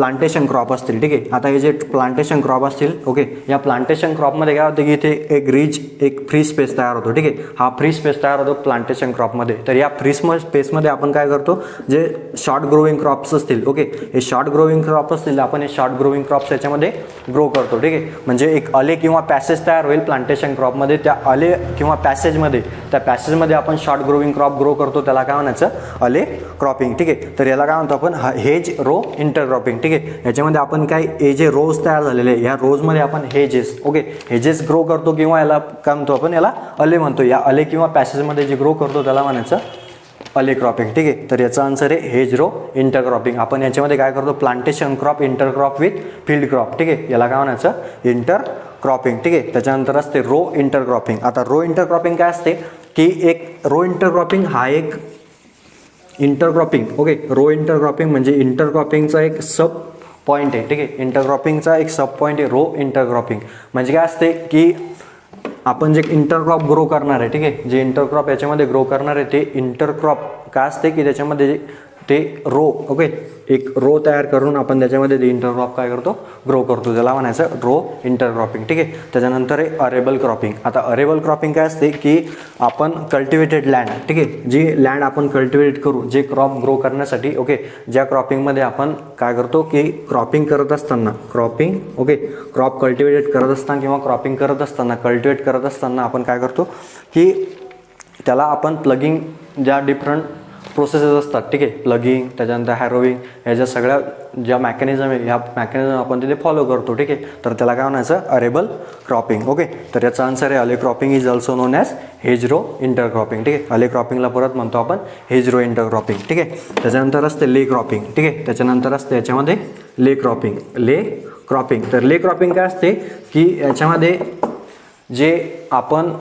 Speaker 2: प्लांटेशन क्रॉप असतील, ठीक आहे. आता हे जे प्लांटेशन क्रॉप असतील, ओके, या प्लांटेशन क्रॉपमध्ये काय होतं की इथे एक रिच एक फ्री स्पेस तयार होतो, ठीक आहे. हा फ्री स्पेस तयार होतो प्लांटेशन क्रॉपमध्ये. तर या फ्री स्पेसमध्ये आपण काय करतो, जे शॉर्ट ग्रोविंग क्रॉप्स असतील, ओके, हे शॉर्ट ग्रोविंग क्रॉप असतील, आपण हे शॉर्ट ग्रोविंग क्रॉप्स याच्यामध्ये ग्रो करतो, ठीक आहे. म्हणजे एक अले किंवा पॅसेज तयार होईल प्लांटेशन क्रॉपमध्ये. त्या अले किंवा पॅसेजमध्ये, त्या पॅसेजमध्ये आपण शॉर्ट ग्रोविंग क्रॉप ग्रो करतो, त्याला काय म्हणायचं, अले क्रॉपिंग, ठीक आहे. तर याला काय म्हणतो आपण, हेज रो इंटरक्रॉपिंग, ठीक आहे. याच्यामध्ये आपण काय, हे जे रोज तयार झालेले आहे, या रोजमध्ये आपण हेजेस, ओके, हेजेस ग्रो करतो किंवा याला काय म्हणतो आपण, याला अले म्हणतो. या अले किंवा पॅसेजमध्ये जे ग्रो करतो त्याला म्हणायचं अले क्रॉपिंग, ठीक आहे. तर याचा आन्सर आहे हेज रो इंटरक्रॉपिंग. आपण याच्यामध्ये काय करतो, plantation crop intercrop with field crop, ठीक आहे. याला काय म्हणायचं, इंटरक्रॉपिंग, ठीक आहे. त्याच्यानंतर असते रो इंटरक्रॉपिंग. आता रो इंटरक्रॉपिंग काय असते की एक रो इंटरक्रॉपिंग हा एक इंटरक्रॉपिंग, ओके, रो इंटरक्रॉपिंग म्हणजे इंटरक्रॉपिंगचा एक सब पॉईंट आहे, ठीक आहे. इंटरक्रॉपिंगचा एक सब पॉईंट आहे रो इंटरक्रॉपिंग. म्हणजे काय असते की आपण जे इंटरक्रॉप ग्रो करणार आहे, ठीक आहे, जे इंटरक्रॉप याच्यामध्ये ग्रो करणार आहे ते इंटरक्रॉप काय असते की त्याच्यामध्ये ते रो, ओके, एक रो तयार करून आपण त्याच्यामध्ये ते इंटरक्रॉप काय करतो, ग्रो करतो, त्याला म्हणायचं रो इंटरक्रॉपिंग, ठीक आहे. त्याच्यानंतर आहे अरेबल क्रॉपिंग. आता अरेबल क्रॉपिंग काय असते की आपण कल्टिवेटेड लँड, ठीक आहे, जी लँड आपण कल्टिवेट करू जे क्रॉप ग्रो करण्यासाठी, ओके, ज्या क्रॉपिंगमध्ये आपण काय करतो की क्रॉपिंग करत असताना, क्रॉपिंग, ओके, क्रॉप कल्टिवेट करत असताना किंवा क्रॉपिंग करत असताना, कल्टिवेट करत असताना आपण काय करतो की त्याला आपण प्लगिंग, ज्या डिफरंट प्रोसेसेस असतात, ठीक आहे, प्लगिंग, त्याच्यानंतर हॅरोविंग, ह्याच्या सगळ्या ज्या मॅकॅनिझम आहे ह्या मॅकॅनिझम आपण तिथे फॉलो करतो, ठीक आहे. तर त्याला काय म्हणायचं, अरेबल क्रॉपिंग, ओके. तर याचा आन्सर आहे alley cropping is also known as hedge row intercropping, ठीक आहे. अले क्रॉपिंगला परत म्हणतो आपण हेज रो इंटरक्रॉपिंग, ठीक आहे. त्याच्यानंतर असते ले क्रॉपिंग, ठीक आहे. त्याच्यानंतर असते याच्यामध्ये ले क्रॉपिंग, ले क्रॉपिंग. तर ले क्रॉपिंग काय असते की याच्यामध्ये जे आपण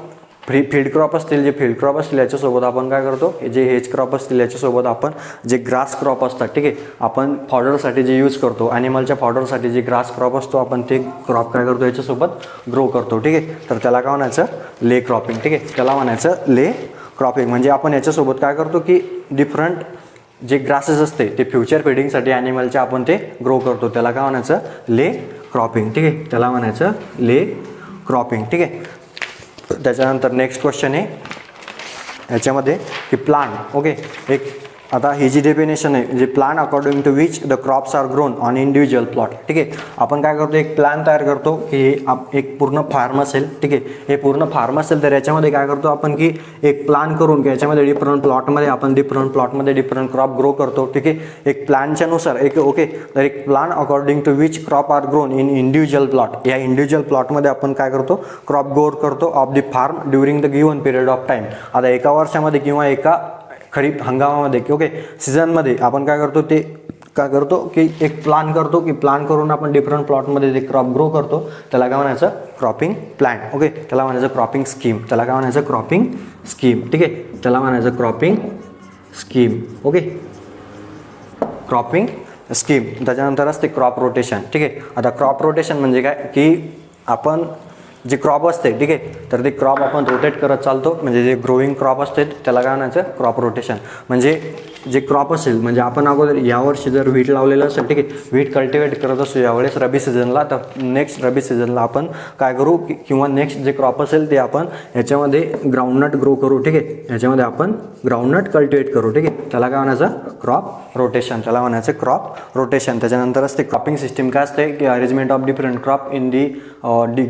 Speaker 2: फील्ड क्रॉप असतील, जे फील्ड क्रॉप असतील याच्यासोबत आपण काय करतो, जे हेज क्रॉप असतील याच्यासोबत आपण जे ग्रास क्रॉप असतात, ठीक आहे, आपण फॉडरसाठी जे यूज करतो, ॲनिमलच्या फॉडरसाठी जे ग्रास क्रॉप असतो आपण ते क्रॉप काय करतो याच्यासोबत ग्रो करतो, ठीक आहे. तर त्याला काय म्हणायचं, ले क्रॉपिंग, ठीक आहे. त्याला म्हणायचं ले क्रॉपिंग. म्हणजे आपण याच्यासोबत काय करतो की डिफरंट जे ग्रासेस असते ते फ्युचर फीडिंगसाठी ॲनिमलच्या आपण ते ग्रो करतो, त्याला काय म्हणायचं, ले क्रॉपिंग, ठीक आहे. त्याला म्हणायचं ले क्रॉपिंग, ठीक आहे. त्याच्यानंतर नेक्स्ट क्वेश्चन आहे याच्यामध्ये की प्लांट, ओके, एक आता ही जी डेफिनेशन आहे, जे plan according to which the crops are grown on individual plot, ठीक आहे. आपण काय करतो, एक प्लॅन तयार करतो की हे एक पूर्ण फार्म असेल, ठीक आहे, हे पूर्ण फार्म असेल तर याच्यामध्ये काय करतो आपण की एक प्लान करून की याच्यामध्ये डिफरंट प्लॉटमध्ये आपण डिफरंट क्रॉप ग्रो करतो, ठीक आहे. एक प्लॅनच्या नुसार एक, ओके, तर एक plan according to which crop are grown in individual plot, या इंडिव्हिज्युअल प्लॉटमध्ये आपण काय करतो, क्रॉप ग्रो करतो of the farm during the given period of time. आता एका वर्षामध्ये किंवा एका खरीप हंगामामध्ये, ओके, सीझनमध्ये आपण काय करतो, ते काय करतो की एक प्लान करतो की प्लान करून आपण डिफरंट प्लॉटमध्ये ते क्रॉप ग्रो करतो, त्याला काय म्हणायचं, क्रॉपिंग प्लॅन, ओके. त्याला म्हणायचं क्रॉपिंग स्कीम, त्याला काय म्हणायचं, क्रॉपिंग स्कीम, ठीक आहे. त्याला म्हणायचं cropping scheme, okay, cropping scheme. त्याच्यानंतर असते क्रॉप रोटेशन, ठीक आहे. आता क्रॉप रोटेशन म्हणजे काय की आपण जे क्रॉप असते, ठीक आहे, तर ते क्रॉप आपण रोटेट करत चालतो, म्हणजे जे ग्रोईंग क्रॉप असते त्याला काय म्हणायचं, क्रॉप रोटेशन. म्हणजे जे क्रॉप असेल, म्हणजे आपण अगोदर यावर्षी जर व्हीट लावलेलं असेल, ठीक आहे, व्हीट कल्टिवेट करत असतो यावेळेस रबी सीझनला, तर नेक्स्ट रबी सीझनला आपण काय करू किंवा नेक्स्ट जे क्रॉप असेल ते आपण याच्यामध्ये ग्राउंडनट ग्रो करू, ठीक आहे, याच्यामध्ये आपण ग्राउंडनट कल्टिवेट करू, ठीक आहे. त्याला काय म्हणायचं, क्रॉप रोटेशन, त्याला म्हणायचं क्रॉप रोटेशन. त्याच्यानंतर असते क्रॉपिंग सिस्टीम, काय असते की arrangement of different crop in the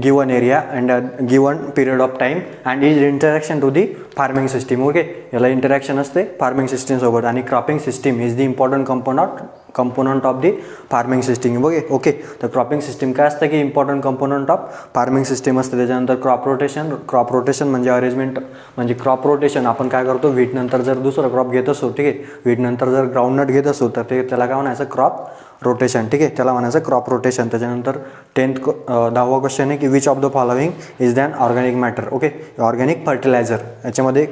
Speaker 2: given area and given period of time and is interaction to the farming system, okay. याला इंटरॅक्शन असते फार्मिंग सिस्टीमसोबत. आणि cropping system is the important component of the farming system, okay. तर क्रॉपिंग सिस्टीम काय असतं की important component of farming system असते. त्याच्यानंतर क्रॉप रोटेशन म्हणजे अरेंजमेंट, म्हणजे क्रॉप रोटेशन आपण काय करतो, व्हीट नंतर जर दुसरं क्रॉप घेत असो, ठीक आहे, व्हीट नंतर जर ग्राउंडनट घेत असो तर ते त्याला काय म्हणायचं, क्रॉप रोटेशन, ठीक आहे. त्याला म्हणायचं क्रॉप रोटेशन. त्याच्यानंतर 10वा क्वेश्चन आहे की which of the following is than organic matter, okay. Organic fertiliser, याच्यामध्ये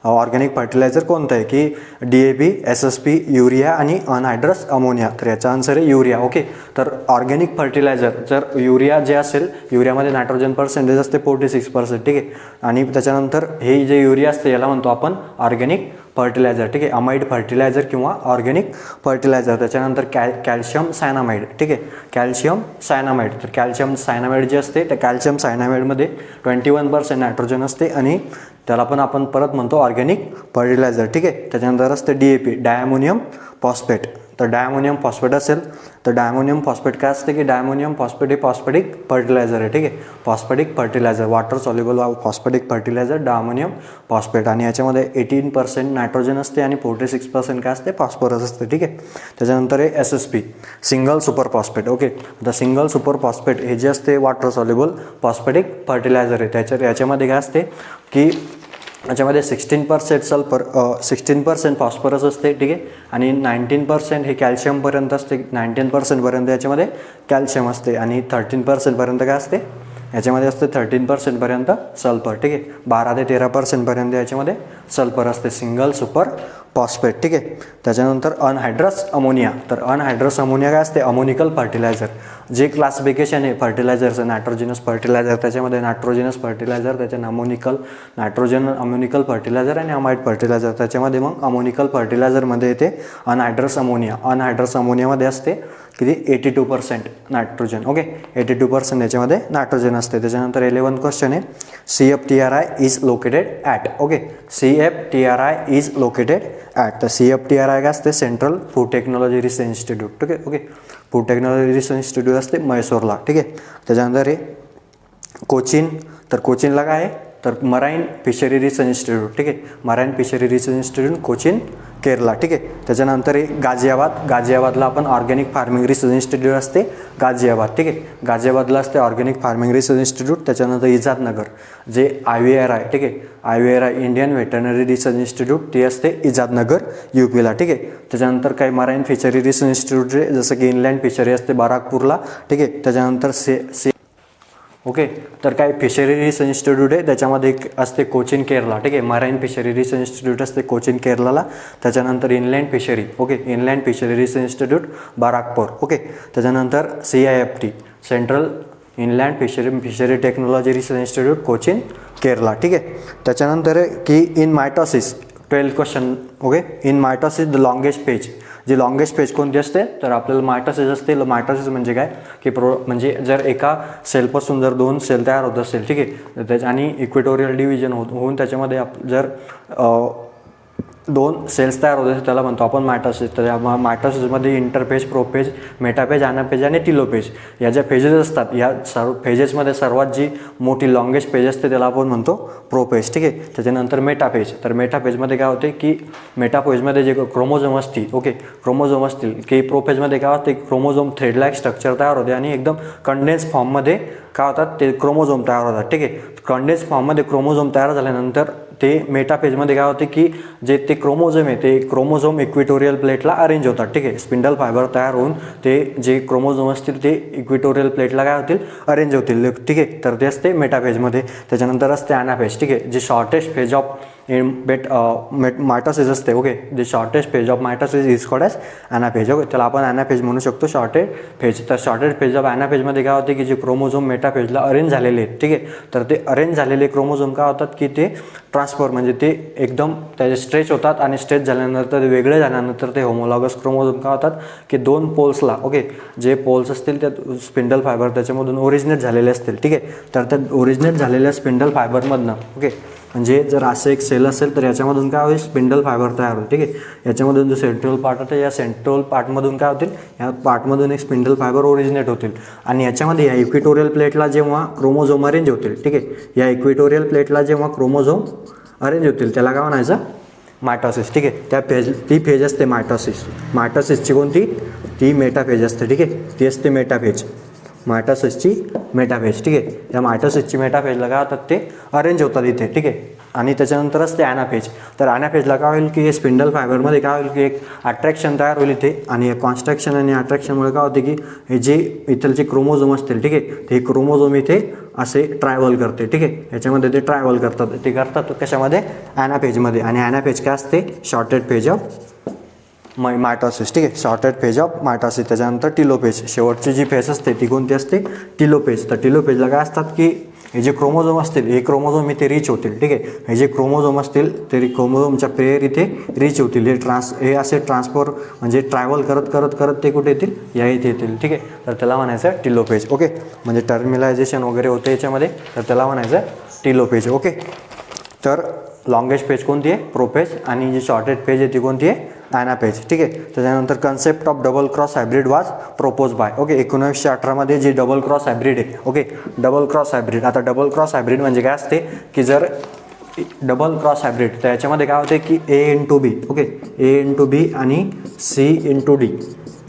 Speaker 2: ऑर्गॅनिक फर्टिलायझर कोणतं आहे की DAP, SSP, युरिया आणि अनहायड्रस अमोनिया. तर याचा आन्सर आहे युरिया, ओके. तर ऑर्गॅनिक फर्टिलायझर जर युरिया जे असेल, युरियामध्ये नायट्रोजन पर्सेंटेज असते 46%, ठीक आहे. आणि त्याच्यानंतर हे जे युरिया असते याला म्हणतो आपण ऑर्गॅनिक फर्टिलायझर, ठीक आहे, अमाइड फर्टिलायझर किंवा ऑर्गॅनिक फर्टिलायझर. त्याच्यानंतर कॅल्शियम सायनामाइड, ठीक आहे, कॅल्शियम सायनामाइड. तर कॅल्शियम सायनामाइड जे असते त्या कॅल्शियम सायनामाइडमध्ये 21% नायट्रोजन असते आणि त्याला पण आपण परत म्हणतो ऑर्गॅनिक फर्टिलायझर, ठीक आहे. त्याच्यानंतर असते DAP, डायअमोनियम फॉस्फेट. तर डायअमोनियम फॉस्फेट असेल तर डायअमोनियम फॉस्फेट काय असते की डायअमोनियम फॉस्फेट हे फॉस्फॅटिक फर्टिलायझर आहे, ठीक आहे, phosphatic fertiliser, water soluble phosphatic fertiliser diammonium phosphate. आणि याच्यामध्ये 18% नायट्रोजन असते आणि 46% काय असते फॉस्फरस असते, ठीक आहे. त्याच्यानंतर आहे SSP, single super phosphate. Okay, आता सिंगल सुपर फॉस्फेट हे जे असते वॉटर सॉल्युबल फॉस्फॅटिक फर्टिलायझर आहे. याच्यामध्ये काय असते की याच्यामध्ये 16% सल्फर, 16% फॉस्फरस असते, ठीक आहे, आणि 19% हे कॅल्शियमपर्यंत असते. 19% याच्यामध्ये कॅल्शियम असते आणि 13% काय असते याच्यामध्ये असते 13% सल्फर, ठीक आहे. 12 ते 13% याच्यामध्ये सल्फर असते, सिंगल सुपर फॉस्फेट, ठीक आहे. त्याच्यानंतर अनहायड्रस अमोनिया. तर अनहायड्रस अमोनिया काय असते अमोनिकल फर्टिलायझर. जे क्लासिफिकेशन आहे फर्टिलायझरचं नायट्रोजिनस फर्टिलायझर, त्याच्यामध्ये नायट्रोजिनस फर्टिलायझर, त्याच्या अमोनिकल अमोनिकल फर्टिलायझर आणि अमाइड फर्टिलायझर. त्याच्यामध्ये मग अमोनिकल फर्टिलायझरमध्ये येते अनहायड्रस अमोनिया. अनहायड्रस अमोनियामध्ये असते किती 82% नायट्रोजन. ओके, 82% याच्यामध्ये नायट्रोजन असते. त्याच्यानंतर 11 क्वेश्चन आहे CFTRI is located at. Okay, CFTRI is located at. तर CFTRI काय असते central food technology research institute, ठीक आहे. Okay, food technology research institute असते म्हैसूरला, ठीक आहे. त्याच्यानंतर हे कोचीन. तर कोचीनला काय आहे तर मराईन फिशरी रिसर्च इन्स्टिट्यूट, ठीक आहे, marine fishery research institute Cochin Kerala, ठीक आहे. त्याच्यानंतर हे गाझियाबादला आपण ऑर्गॅनिक फार्मिंग रिसर्च इन्स्टिट्यूट असते गाझियाबाद, ठीक आहे, गाझियाबादला असते ऑर्गॅनिक फार्मिंग रिसर्च इन्स्टिट्यूट. त्याच्यानंतर इजादनगर जे IVRI, ठीक आहे, IVRI Indian veterinary research institute ती असते इजादनगर UPला, ठीक आहे. त्याच्यानंतर काही मराईन फिशरी रिसर्च इन्स्टिट्यूट जसं की इनलँड फिशरी असते बाराकपूरला, ठीक आहे. त्याच्यानंतर ओके, तर काय फिशरी रिसर्च इन्स्टिट्यूट आहे त्याच्यामध्ये एक असते कोचीन केरला, ठीक आहे, मराईन फिशरी रिसर्च इन्स्टिट्यूट असते कोचीन केरलाला. त्याच्यानंतर inland fishery, okay, inland fishery research institute Barrackpore. Okay, त्याच्यानंतर CIFT central inland fishery technology research institute Cochin Kerala, ठीक आहे. त्याच्यानंतर की in mitosis 12 question. Okay, in mitosis the longest phase. जी लॉंगेस्ट पेज कोणती असते तर आपल्याला मायटॉसिस असते. मायटॉसिस म्हणजे काय की म्हणजे जर एका सेलपासून जर 2 सेल तयार होत असेल, ठीक आहे, त्याच्या आणि इक्वेटोरियल डिव्हिजन होऊन त्याच्यामध्ये जर 2 सेल्स तयार होते त्याला म्हणतो आपण मायटॉसिस. तर या मायटॉसिसमध्ये इंटरपेज, प्रोपेज, मेटापेज, ॲनापेज आणि टिलोपेज या ज्या फेजेस असतात या सर्व फेजेसमध्ये सर्वात जी मोठी लॉंगेस्ट पेज असते त्याला आपण म्हणतो प्रोपेज, ठीक आहे. त्याच्यानंतर मेटापेज. तर मेटापेजमध्ये काय होते की मेटापेजमध्ये जे क्रोमोझोम असतील, ओके, क्रोमोझोम असतील की प्रोपेजमध्ये काय होते क्रोमोझोम थ्रेड लाईक स्ट्रक्चर तयार होते आणि एकदम कंडेन्स फॉर्ममध्ये काय होतात ते क्रोमोझोम तयार होतात, ठीक आहे. कंडेन्स फॉर्ममध्ये क्रोमोझोम तयार झाल्यानंतर ते मेटापेजमध्ये काय होते की जे ते क्रोमोझोम आहे ते क्रोमोझोम इक्विटोरियल प्लेटला अरेंज होतात, ठीक आहे. स्पिंडल फायबर तयार होऊन ते जे क्रोमोझोम असतील ते इक्विटोरियल प्लेटला काय होतील अरेंज होतील, ठीक आहे. तर ते असते मेटापेजमध्ये. त्याच्यानंतर असते ॲनापेज, ठीक आहे, जे शॉर्टेस्ट फेज ऑफ मायटॉसिस असते. ओके, जे shortest phase of mitosis is called as anaphase. Okay, त्याला आपण ॲनापेज म्हणू शकतो, शॉर्टेड फेज. तर शॉर्टेड फेज ऑफ ॲनापेजमध्ये काय होते की जे क्रोमोझोम मेटापेजला अरेंज झालेले आहेत, ठीक आहे, तर ते अरेंज झालेले क्रोमोझोम काय होतात की ते ट्रान्सफर म्हणजे ते एकदम त्याचे स्ट्रेच होतात आणि स्ट्रेच झाल्यानंतर ते वेगळे झाल्यानंतर ते होमोलॉगस क्रोमोझोम काय होतात की 2 पोल्सला, ओके, जे पोल्स असतील त्या स्पिंडल फायबर त्याच्यामधून ओरिजिनेट झालेले असतील, ठीक आहे. तर त्या ओरिजिनेट झालेल्या स्पिंडल फायबरमधनं, ओके, म्हणजे जर असं एक सेल असेल तर याच्यामधून काय होईल स्पिंडल फायबर तयार होईल, ठीक आहे. याच्यामधून जो सेंट्रल पार्ट होतं या सेंट्रल पार्टमधून काय होतील या पार्टमधून एक स्पिंडल फायबर ओरिजिनेट होतील आणि याच्यामध्ये या इक्विटोरियल प्लेटला जेव्हा क्रोमोझोम अरेंज होतील, ठीक आहे, या इक्विटोरियल प्लेटला जेव्हा क्रोमोझोम अरेंज होतील त्याला काय म्हणायचं मायटॉसिस, ठीक आहे. त्या ती फेज असते मायटॉसिस. मायटॉसिसची कोणती ती मेटाफेज असते, ठीक आहे, ती असते मेटाफेज. मायटॉसिसची मेटाफेज, ठीक आहे. या मायटॉसिसची मेटाफेजला काय होतात ते अरेंज होतात इथे, ठीक आहे. आणि त्याच्यानंतर असते ॲनाफेज. तर ॲनाफेजला काय होईल की स्पिंडल फायबरमध्ये काय होईल की एक अट्रॅक्शन तयार होईल इथे आणि कॉन्स्ट्रक्शन आणि अट्रॅक्शनमुळे काय होते की हे जे इथलचे क्रोमोझोम असतील, ठीक आहे, ते क्रोमोझोम इथे असे ट्रॅव्हल करते, ठीक आहे. याच्यामध्ये ते ट्रॅव्हल करतात. ते करतात कशामध्ये ॲनाफेजमध्ये. आणि ॲनाफेज काय असते शॉर्टेड फेज ऑफ मायटॉसिस, ठीक आहे, शॉर्टेड फेज ऑफ मायटॉसिस. त्याच्यानंतर टिलोपेज. शेवटची जी फेज असते ती कोणती असते टिलोपेज. तर टिलोपेजला काय असतात की हे जे क्रोमोझोम असतील हे क्रोमोझोम इथे रीच होतील. ठीक आहे, हे जे क्रोमोझोम असतील ते क्रोमोझोमच्या पेअर इथे रीच होतील. हे असे ट्रान्सफर म्हणजे ट्रॅव्हल करत ते कुठे येतील, या इथे येतील. ठीक आहे, तर त्याला म्हणायचं टिलोपेज. ओके, म्हणजे टर्मिलायझेशन वगैरे होते याच्यामध्ये, तर त्याला म्हणायचं टिलोपेज. ओके, तर लॉंगेस्ट पेज कोणती आहे, प्रोपेज, आणि जी शॉर्टेज पेज आहे ती कोणती आहे, ॲनापेज. ठीक आहे, त्याच्यानंतर concept of double cross hybrid वाज प्रोपोज बाय. ओके, 1918मध्ये जे डबल क्रॉस हायब्रिड आहे. Okay, double cross hybrid. आता डबल क्रॉस हायब्रिड म्हणजे काय असते की जर डबल क्रॉस हायब्रिड तर याच्यामध्ये काय होते की A into B. Okay, A into B आणि C इंटू डी.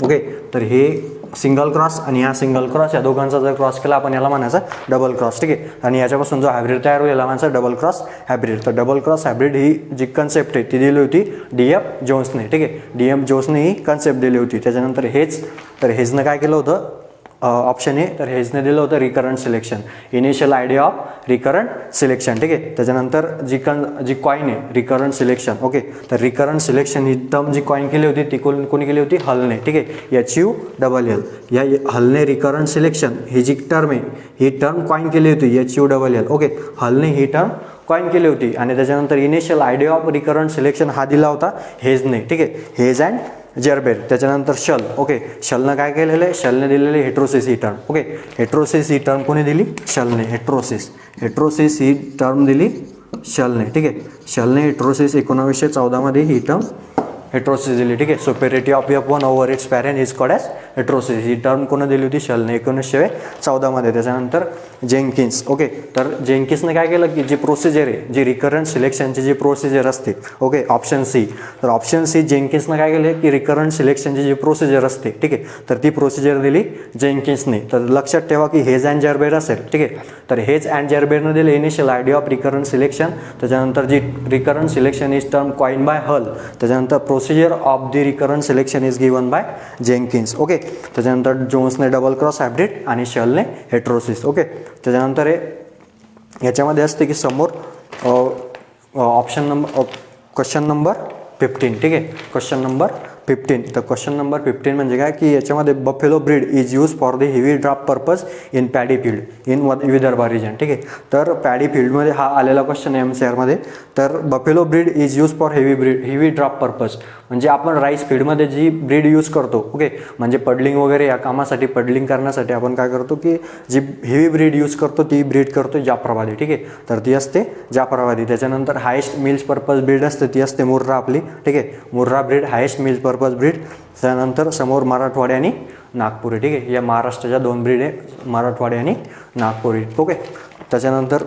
Speaker 2: ओके, तर हे सिंगल क्रॉस आणि हा सिंगल क्रॉस, या दोघांचा जर क्रॉस केला आपण याला म्हणायचं डबल क्रॉस. ठीक आहे, आणि याच्यापासून जो हायब्रिड तयार होईल याला म्हणायचं डबल क्रॉस हायब्रिड. तर डबल क्रॉस हायब्रिड ही जी कन्सेप्ट आहे ती दिली होती D.F. जोन्सने. ठीक आहे, D.F. जोन्सने ही कन्सेप्ट दिली होती. त्याच्यानंतर हेजनं काय केलं होतं, ऑप्शन ए, तर हेजने दिलं होतं recurrent selection, initial idea of recurrent selection. ठीक आहे, त्याच्यानंतर जी कॉईन आहे रिकरंट सिलेक्शन. ओके, तर रिकरंट सिलेक्शन ही टर्म जी कॉईन केली होती ती कोणी केली होती, हलने. ठीक आहे, HULL. या हलने रिकरंट सिलेक्शन ही जी टर्म आहे ही टर्म कॉईन केली होती, HULL. ओके, हलने ही टर्म कॉईन केली होती. आणि त्याच्यानंतर initial idea of recurrent selection हा दिला होता हेजने. ठीक आहे, हेज अँड जर्बेर. त्याच्यानंतर शल. ओके, शलनं काय केलेलं आहे, शलने दिलेले हेट्रोसिस ही टर्म. ओके, हेट्रोसिस ही टर्म कोणी दिली, शलने. हेट्रोसिस ही टर्म दिली शलने. ठीक आहे, शलने हेट्रोसिस 1914मध्ये ही टर्म हेट्रोसिस दिली. ठीक आहे, superiority of F1 over it's parent is called as heterosis. He term कोण दिली होती, शलने, 1914मध्ये. त्याच्यानंतर जेन्किन्स. ओके, तर जेन्किन्सने काय केलं की जी प्रोसिजर आहे, जी रिकरंट सिलेक्शनची जी प्रोसिजर असते. Okay, option C. तर ऑप्शन सी जेन्किन्सने काय केलं की रिकरंट सिलेक्शनची जी प्रोसिजर असते. ठीक आहे, तर ती प्रोसिजर दिली जेन्किन्सने. तर लक्षात ठेवा की हेज अँड जर्बेर असेल. ठीक आहे, तर हेज अँड जर्बेरने दिले initial idea of recurrent selection. त्याच्यानंतर जी recurrent selection is term coin by Hull. त्याच्यानंतर procedure of the recurrent selection is given by Jenkins. Okay, त्याच्यानंतर जोन्सने डबल क्रॉस हायब्रिड आणि शलने हेट्रोसिस. ओके, त्याच्यानंतर याच्यामध्ये असते की समोर क्वेश्चन नंबर 15. ठीक आहे, क्वेश्चन नंबर 15. तर क्वेश्चन नंबर 15 म्हणजे काय की याच्यामध्ये buffalo breed is use for the heavy draught purpose in paddy field in Vidarbha region. ठीक आहे, तर पॅडी फील्डमध्ये हा आलेला क्वेश्चन आहे MCRमध्ये. तर buffalo breed is use for heavy draught purpose म्हणजे आपण राईस फील्डमध्ये जी ब्रीड यूज करतो. ओके, म्हणजे पडलिंग वगैरे या कामासाठी, पडलिंग करण्यासाठी आपण काय करतो की जी हेवी ब्रीड यूज करतो ती ब्रीड करतो जाफराबादी. ठीक आहे, तर ती असते जाफराबादी. त्याच्यानंतर हायेस्ट मिल्स पर्पज ब्रीड असते ती असते मुर्रा आपली. ठीक आहे, Murrah breed highest mills purpose breed. त्यानंतर समोर मराठवाडी आणि नागपुरी. ठीक आहे, या महाराष्ट्राच्या 2 ब्रीड आहे, मराठवाडी आणि नागपुरी. ओके, त्याच्यानंतर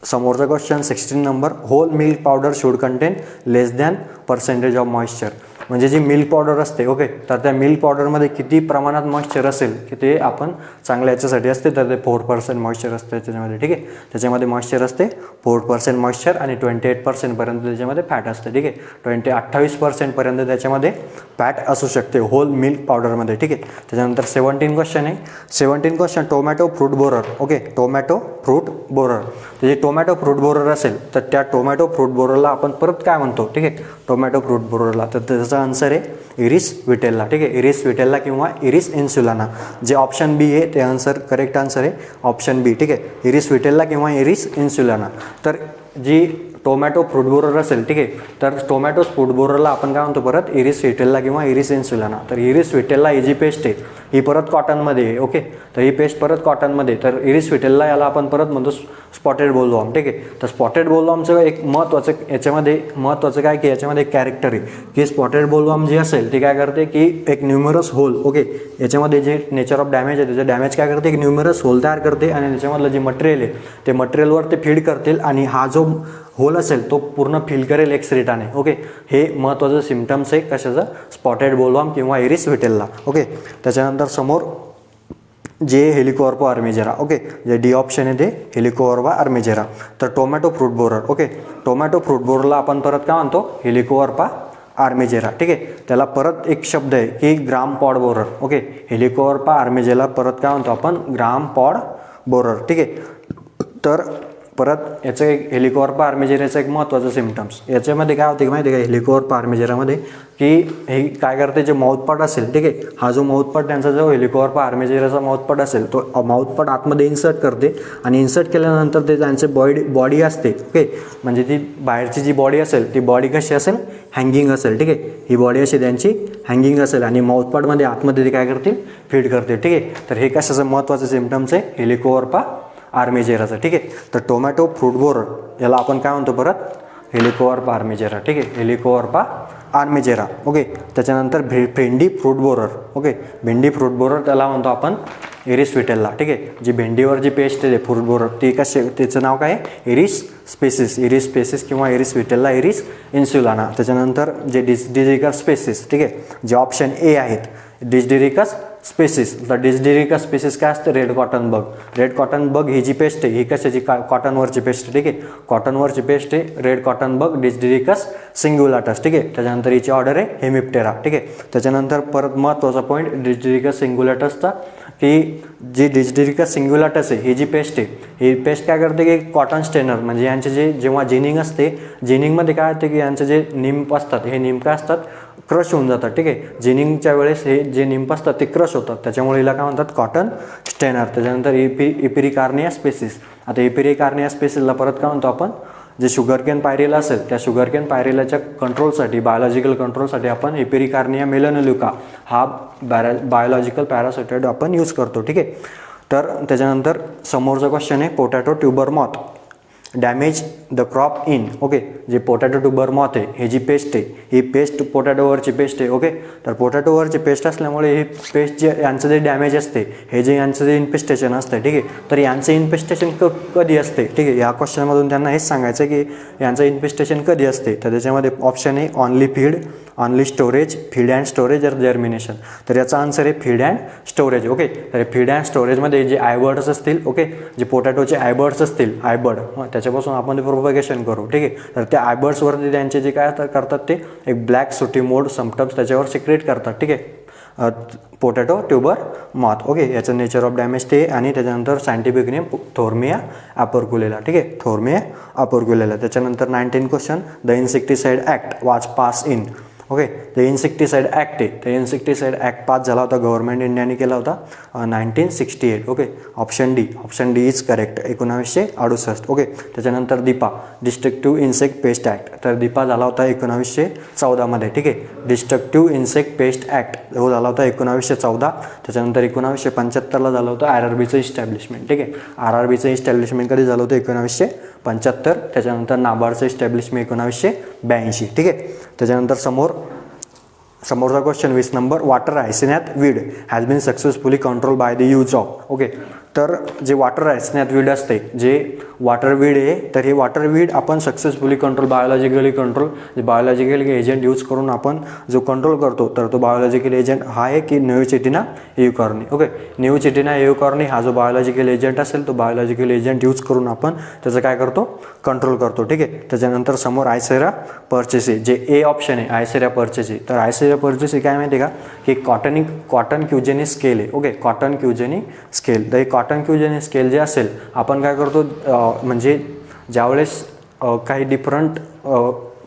Speaker 2: समोरचा क्वेश्चन 16 नंबर, whole milk powder should contain less than percentage of moisture. म्हणजे जी मिल्क पावडर असते. ओके, तर त्या मिल्क पावडरमध्ये किती प्रमाणात मॉइश्चर असेल की ते आपण चांगल्या याच्यासाठी असते, तर ते 4% मॉइश्चर असते त्याच्यामध्ये. ठीक आहे, त्याच्यामध्ये मॉइश्चर असते 4% मॉइश्चर आणि 28% पर्यंत त्याच्यामध्ये फॅट असते. ठीक आहे, 28% पर्यंत त्याच्यामध्ये फॅट असू शकते होल मिल्क पावडरमध्ये. ठीक आहे, त्याच्यानंतर 17 क्वेश्चन आहे. 17 question, tomato fruit borer. Okay, tomato fruit borer. तर जे टोमॅटो फ्रूट बोरर असेल तर त्या टोमॅटो फ्रूट बोररला आपण परत काय म्हणतो. ठीक आहे, टोमॅटो फ्रूट बोररला तर त्याचा आन्सर आहे इरिस विटेल्ला. ठीक आहे, इरिस विटेल्ला किंवा इरिस इन्सुलाना. जे ऑप्शन बी आहे ते आन्सर, करेक्ट आन्सर आहे ऑप्शन बी. ठीक आहे, इरिस विटेल्ला किंवा इरिस इन्सुलाना. तर जी टोमॅटो फ्रूट बोरर असेल. ठीक आहे, तर टोमॅटो फ्रूट बोररला आपण काय म्हणतो परत, इरिस विटेल्ला किंवा इरिस इन्सुलाना. तर इरिस विटेल्ला ही जी पेस्ट आहे ही परत कॉटनमध्ये आहे. ओके, तर ही पेस्ट परत कॉटनमध्ये. तर इरिस विटेल्ला याला आपण परत म्हणतो स्पॉटेड बोलवॉर्म. ठीक आहे, तर स्पॉटेड बोलवॉर्मचं एक महत्त्वाचं काय की याच्यामध्ये एक कॅरेक्टर आहे की स्पॉटेड बोलवॉर्म जी असेल ती काय करते की एक न्यूमरस होल. ओके, याच्यामध्ये जे नेचर ऑफ डॅमेज आहे त्याचं डॅमेज काय करते, एक न्यूमरस होल तयार करते आणि त्याच्यामधलं जे मटेरियल आहे ते मटेरियलवर ते फीड करतील आणि हा जो होल असेल तो पूर्ण फिल करेल एक्सरेटाने. ओके, हे महत्त्वाचं सिम्टम्स आहे कशाचं, स्पॉटेड बोलवॉर्म किंवा इरिस विटेल्ला. ओके, त्याच्यानंतर समोर जे हेलिकोवर्पा आर्मिजेरा. ओके, जे डी ऑप्शन आहे ते हेलिकोवर्पा आर्मिजेरा. तर tomato fruit borer. Okay, tomato fruit बोररला आपण परत काय म्हणतो, हेलिकोवर्पा आर्मिजेरा. ठीक आहे, त्याला परत एक शब्द आहे की ग्राम पॉड बोरर. ओके, हेलिकोवर्पा आर्मिजेला परत काय म्हणतो आपण, ग्राम पॉड बोरर. ठीक आहे, तर परत याचं एक हेलिकॉर्पा आर्मेजेराचं एक महत्त्वाचं सिम्पटम्स याच्यामध्ये काय होते माहिती आहे का, हेलिकॉर्पा आर्मेजेरामध्ये की हे काय करते, जे माउथपार्ट असेल ठीक आहे, हा जो माउथपार्ट त्यांचा जो हेलिकॉर्पा आर्मेजेराचा माउथपार्ट असेल तो माउथपार्ट आतमध्ये इन्सर्ट करते आणि इन्सर्ट केल्यानंतर ते त्यांचे बॉडी असते ओके, म्हणजे ती बाहेरची जी बॉडी असेल ती बॉडी कशी असेल, हँगिंग असेल ठीक आहे, ही बॉडी अशी त्यांची हँगिंग असेल आणि माउथपार्टमध्ये आतमध्ये ते काय करतील, फीड करते ठीक आहे. तर हे कशाचं महत्त्वाचं सिम्पटम्स आहे, हेलिकॉर्पा आर्मेजेराचं ठीक आहे. तर टोमॅटो फ्रूट बोरर याला आपण काय म्हणतो परत, हेलिकॉर्पा आर्मेजेरा ठीक आहे, हेलिकॉर्पा आर्मेजेरा ओके. त्याच्यानंतर भेंडी फ्रूट बोरर ओके, भेंडी फ्रूट बोरर त्याला म्हणतो आपण एरिस विटेल्ला ठीक आहे. जी भेंडीवर जी पेस्ट आहे फ्रूट बोरर ती कशी, त्याचं नाव काय आहे, एरिस स्पेसिस किंवा एरिस विटेल्ला, एरिस इन्सुलाना. त्याच्यानंतर जे डिस्डिरिकस स्पेसिस ठीक आहे, जे ऑप्शन ए आहेत डिस्डिरिकस स्पेसिस. तर डिस्डिरिकस स्पेसिस काय असतं, रेड कॉटन बग. रेड कॉटन बग ही जी पेस्ट आहे ही कशाची, कॉटनवरची पेस्ट आहे ठीक आहे, कॉटनवरची पेस्ट आहे रेड कॉटन बग डिस्डिरिकस सिंग्युलाटस ठीक आहे. त्याच्यानंतर हिची ऑर्डर आहे हेमिप्टेरा ठीक आहे. त्याच्यानंतर परत महत्त्वाचा पॉईंट डिस्डिरिकस सिंग्युलाटसचा, की जी डिस्डिरिकस सिंग्युलाटस आहे ही जी पेस्ट आहे ही पेस्ट काय करते की कॉटन स्टेनर, म्हणजे यांचे जे जेव्हा जिनिंग असते, जिनिंगमध्ये काय होते की यांचे जे निंप असतात हे निंप काय असतात, क्रश होऊन जातात ठीक आहे. जिनिंगच्या वेळेस हे जे निंप असतात ते क्रश होतात, त्याच्यामुळे हिला काय म्हणतात, कॉटन स्टेनर. त्याच्यानंतर इपिरिकार्निया स्पेसिस. आता इपिरिकार्निया स्पेसिसला परत काय म्हणतो आपण, जे शुगरकेन पायरेला असेल त्या शुगरकेन पायरेलाच्या कंट्रोलसाठी, बायोलॉजिकल कंट्रोलसाठी आपण इपिरिकार्निया मेलॅनोल्युका हा बायोलॉजिकल पॅरासाइटाइड आपण यूज करतो ठीक आहे. तर त्याच्यानंतर समोरचा क्वेश्चन आहे, potato tuber moth damage the crop in okay. जे पोटॅटो ट्युबर मॉथ आहे ही जी पेस्ट आहे ही पेस्ट पोटॅटोवरची पेस्ट आहे ओके. तर पोटॅटोवरची पेस्ट असल्यामुळे ही पेस्ट जे यांचं जे डॅमेज असते, हे जे यांचं जे इन्फेस्टेशन असतं ठीक आहे, तर यांचं इन्फेस्टेशन कधी असते ठीक आहे. या क्वेश्चनमधून त्यांना हेच सांगायचं आहे की यांचं इन्फेस्टेशन कधी असते. तर त्याच्यामध्ये ऑप्शन आहे only feed, only storage, feed and storage और जर्मिनेशन. तर याचा आन्सर आहे फीड अँड स्टोरेज ओके. तर फीड अँड स्टोरेजमध्ये जे आयबर्ड्स असतील ओके, जे पोटॅटोचे आयबर्ड्स असतील, आयबर्ड त्याच्यापासून आपण ते प्रोपगेशन करू ठीक आहे. तर त्या आयबर्ड्सवरती त्यांचे जे काय करतात ते एक ब्लॅक सुटी मोड सिम्पटम्स त्याच्यावर सिक्रेट करतात ठीक आहे. Potato tuber moth okay. याचं नेचर ऑफ डॅमेज ते, आणि त्याच्यानंतर सायंटिफिक नेम थोर्मिया अपोर्क्युलेला ठीक आहे, थोर्मिया अपोर्क्युलेला. त्याच्यानंतर 19 question, the insecticide act was pass in okay. The insecticide act आहे, द इन्सेक्टिसाइड ॲक्ट पास झाला होता, गव्हर्नमेंट इंडियाने केला होता 1968 okay. Option D is correct, 1968 okay. त्याच्यानंतर DIPA, destructive insect pest act, तर दीपा झाला होता 1914 ठीक आहे. डिस्ट्रक्टिव्ह इन्सेक्ट पेस्ट ॲक्ट जो झाला होता 1914. त्याच्यानंतर 1975 झालं होतं RRBचं इस्टॅब्लिशमेंट ठीक आहे. RRBचं इस्टॅब्लिशमेंट कधी झालं होतं, 1975. त्याच्यानंतर नाबार्डचं इस्टॅब्लिशमेंट 1982 ठीक आहे. त्याच्यानंतर समोरचा question 20 number, water hyacinth weed has been successfully control by the use of okay. तर जे वॉटर हायसिन्यात वीड असते, जे वॉटर वीड आहे, तर हे वॉटर वीड आपण सक्सेसफुली कंट्रोल, बायोलॉजिकली कंट्रोल, जे बायोलॉजिकल एजंट यूज करून आपण जो कंट्रोल करतो, तर तो बायोलॉजिकल एजंट हा आहे की नेओचिटिना एयुकॉर्नी ओके. नेओचिटिना एयुकॉर्नी हा जो बायोलॉजिकल एजंट असेल तो बायोलॉजिकल एजंट यूज करून आपण त्याचं काय करतो, कंट्रोल करतो ठीक आहे. त्याच्यानंतर समोर आयसेरा पर्चेसी, जे ए ऑप्शन आहे आयसेरा पर्चेसी. तर आयसेरा पर्चेसी काय माहिती आहे का, की कॉटन क्युजेनी स्केल आहे ओके, कॉटन क्युजेनी स्केल. तर हे कॉटन क्युजेनी स्केल जे असेल, आपण काय करतो, म्हणजे ज्यावेळेस काही डिफरंट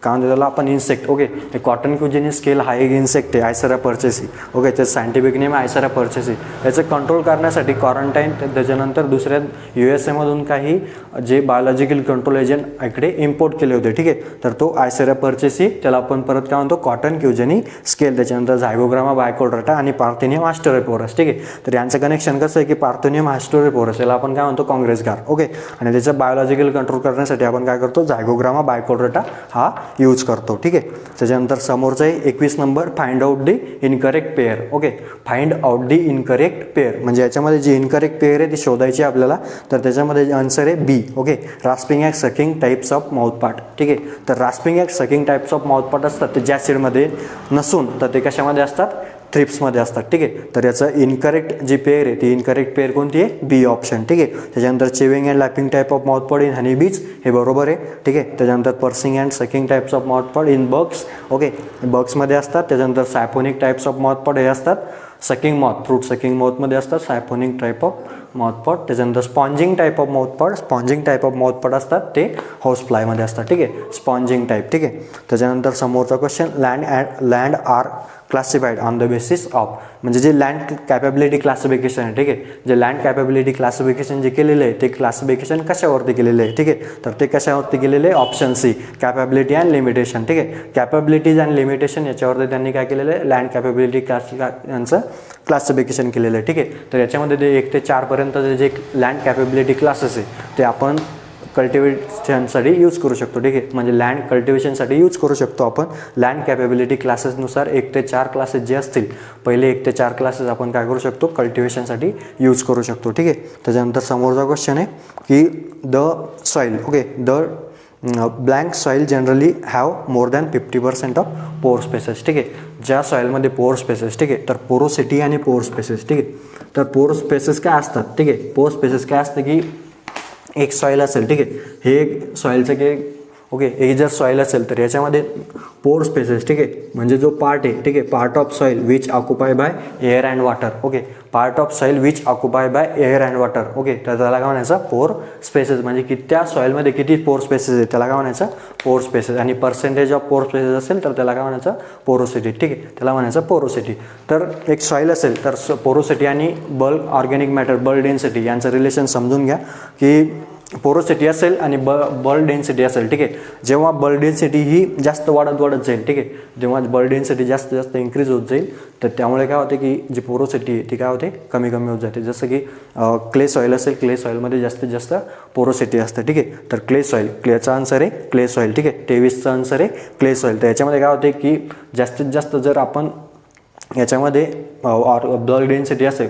Speaker 2: काय म्हणतो त्याला आपण इन्सेक्ट ओके. हे कॉटन क्युजेनी स्केल हा एक इन्सेक्ट आहे आयसेरा पर्चेसी ओके, त्याचं सायंटिफिक नेम आयसेरा पर्चेसी. याचं कंट्रोल करण्यासाठी क्वारंटाईन, त्याच्यानंतर दुसऱ्या USA मधून काही जे बायोलॉजिकल कंट्रोल एजंट इकडे इम्पोर्ट केले होते ठीक आहे. तर तो आयसेरा पर्चेसी, त्याला आपण परत काय म्हणतो, कॉटन क्युजेनी स्केल. त्याच्यानंतर झायगोग्रामा बायकोड्राटा आणि पार्थेनियम आस्टरोपोरस ठीक आहे. तर यांचं कनेक्शन कसं आहे की पार्थेनियम आस्टरोपोरस याला आपण काय म्हणतो, काँग्रेसगार ओके. आणि त्याचं बायोलॉजिकल कंट्रोल करण्यासाठी आपण काय करतो, झायगोग्रामा बायकोड्राटा हा यूज करतो ठीक आहे. त्याच्यानंतर समोरचं आहे 21 number, find out the incorrect pair okay. Find out the incorrect pair, म्हणजे याच्यामध्ये जी इनकरेक्ट पेअर आहे ती शोधायची आपल्याला. तर त्याच्यामध्ये आन्सर आहे B okay, rasping act sucking types of mouthpart ठीक आहे. तर rasping act sucking types of mouthpart असतात ते जॅसिडमध्ये नसून तर ते कशामध्ये असतात, थ्रिप्समध्ये असतात ठीक आहे. तर याचं इनकरेक्ट जी पेअर आहे ती इनकरेक्ट पेअर कोणती आहे, बी ऑप्शन ठीक आहे. त्याच्यानंतर chewing and lapping type of mouthpart in honey bees हे बरोबर आहे ठीक आहे. त्याच्यानंतर piercing and sucking types of mouthpart in bugs okay, बग्समध्ये असतात. त्याच्यानंतर सायफोनिक टाईप्स ऑफ माउथपार्ट हे असतात सकिंग माउथ, फ्रूट सकिंग माउथमध्ये असतात सायफोनिक टाईप ऑफ माउथपॉट. त्याच्यानंतर sponging type of mouthpart. Sponging type of mouthpart असतात ते हाऊस फ्लायमध्ये असतात. ठीक आहे, स्पॉन्जिंग टाईप. ठीक आहे. त्याच्यानंतर समोरचा question, land are classified on the basis of, म्हणजे जे लँड कॅपेबिलिटी क्लासिफिकेशन आहे. ठीक आहे, जे लँड कॅपेबिलिटी क्लासिफिकेशन जे केलेलं आहे ते क्लासिफिकेशन कशावरती केलेलं आहे. ठीक आहे, तर ते कशावरती केलेलं आहे, option C, capability and limitation. ठीक आहे, कॅपेबिलिटीज अँड लिमिटेशन याच्यावरती त्यांनी काय केलेलं आहे, लँड कॅपेबिलिटी यांचं क्लासिफिकेशन केलेलं आहे. ठीक आहे, तर याच्यामध्ये ते 1 ते 4 पर्यंतचे जे लँड कॅपेबिलिटी क्लासेस आहे ते आपण कल्टिवेशनसाठी यूज करू शकतो. ठीक आहे, म्हणजे लँड कल्टिवेशनसाठी यूज करू शकतो आपण. लँड कॅपेबिलिटी क्लासेसनुसार 1 ते 4 क्लासेस जे असतील, पहिले 1 ते 4 क्लासेस आपण काय करू शकतो, कल्टिवेशनसाठी यूज करू शकतो. ठीक आहे, त्याच्यानंतर समोरचा क्वेश्चन आहे की the soil, okay, the blank soil generally have more than 50% of pore spaces. ठीक आहे, ज्या सॉईलमध्ये पोअर स्पेसेस, ठीक आहे, तर पोरोसिटी आणि पोअर स्पेसेस. ठीक आहे, तर पोअर स्पेसेस काय असतात, ठीक आहे, पोअर स्पेसेस काय असतं की एक सॉईल असेल, ठीक आहे, हे एक सॉईलचं की ओके, हे जर सॉईल असेल तर याच्यामध्ये पोअर स्पेसेस, ठीक आहे, म्हणजे जो पार्ट आहे, ठीक आहे, part of soil which occupy by air and water. Okay, part of soil which occupy by air and water. Okay, तर त्याला काय म्हणायचं, पोअर स्पेसेस, म्हणजे की त्या सॉईलमध्ये किती पोअर स्पेसेस आहे त्याला काय म्हणायचं, पोअर स्पेसेस. आणि पर्सेंटेज ऑफ पोअर स्पेसेस असेल तर त्याला काय म्हणायचं, पोरोसिटी. ठीक आहे, त्याला म्हणायचं पोरोसिटी. तर एक सॉईल असेल तर पोरोसिटी आणि bulk organic matter, bulk density यांचं रिलेशन समजून घ्या की पोरोसिटी असेल आणि बल्क डेन्सिटी असेल. ठीक आहे, जेव्हा बल्क डेन्सिटी ही जास्त वाढत जाईल, ठीक आहे, जेव्हा बल्क डेन्सिटी जास्त इन्क्रीज होत जाईल तर त्यामुळे काय होते की जी पोरोसिटी आहे ती काय होते, कमी होत जाते. जसं की क्ले सॉईल असेल, क्ले सॉईलमध्ये जास्तीत जास्त पोरोसिटी असते. ठीक आहे, तर क्ले सॉईल, क्लेचा आन्सर आहे क्ले सॉईल. ठीक आहे, 23चा आन्सर आहे क्ले सॉईल. तर याच्यामध्ये काय होते की जास्तीत जास्त जर आपण याच्यामध्ये बल्क डेन्सिटी असेल,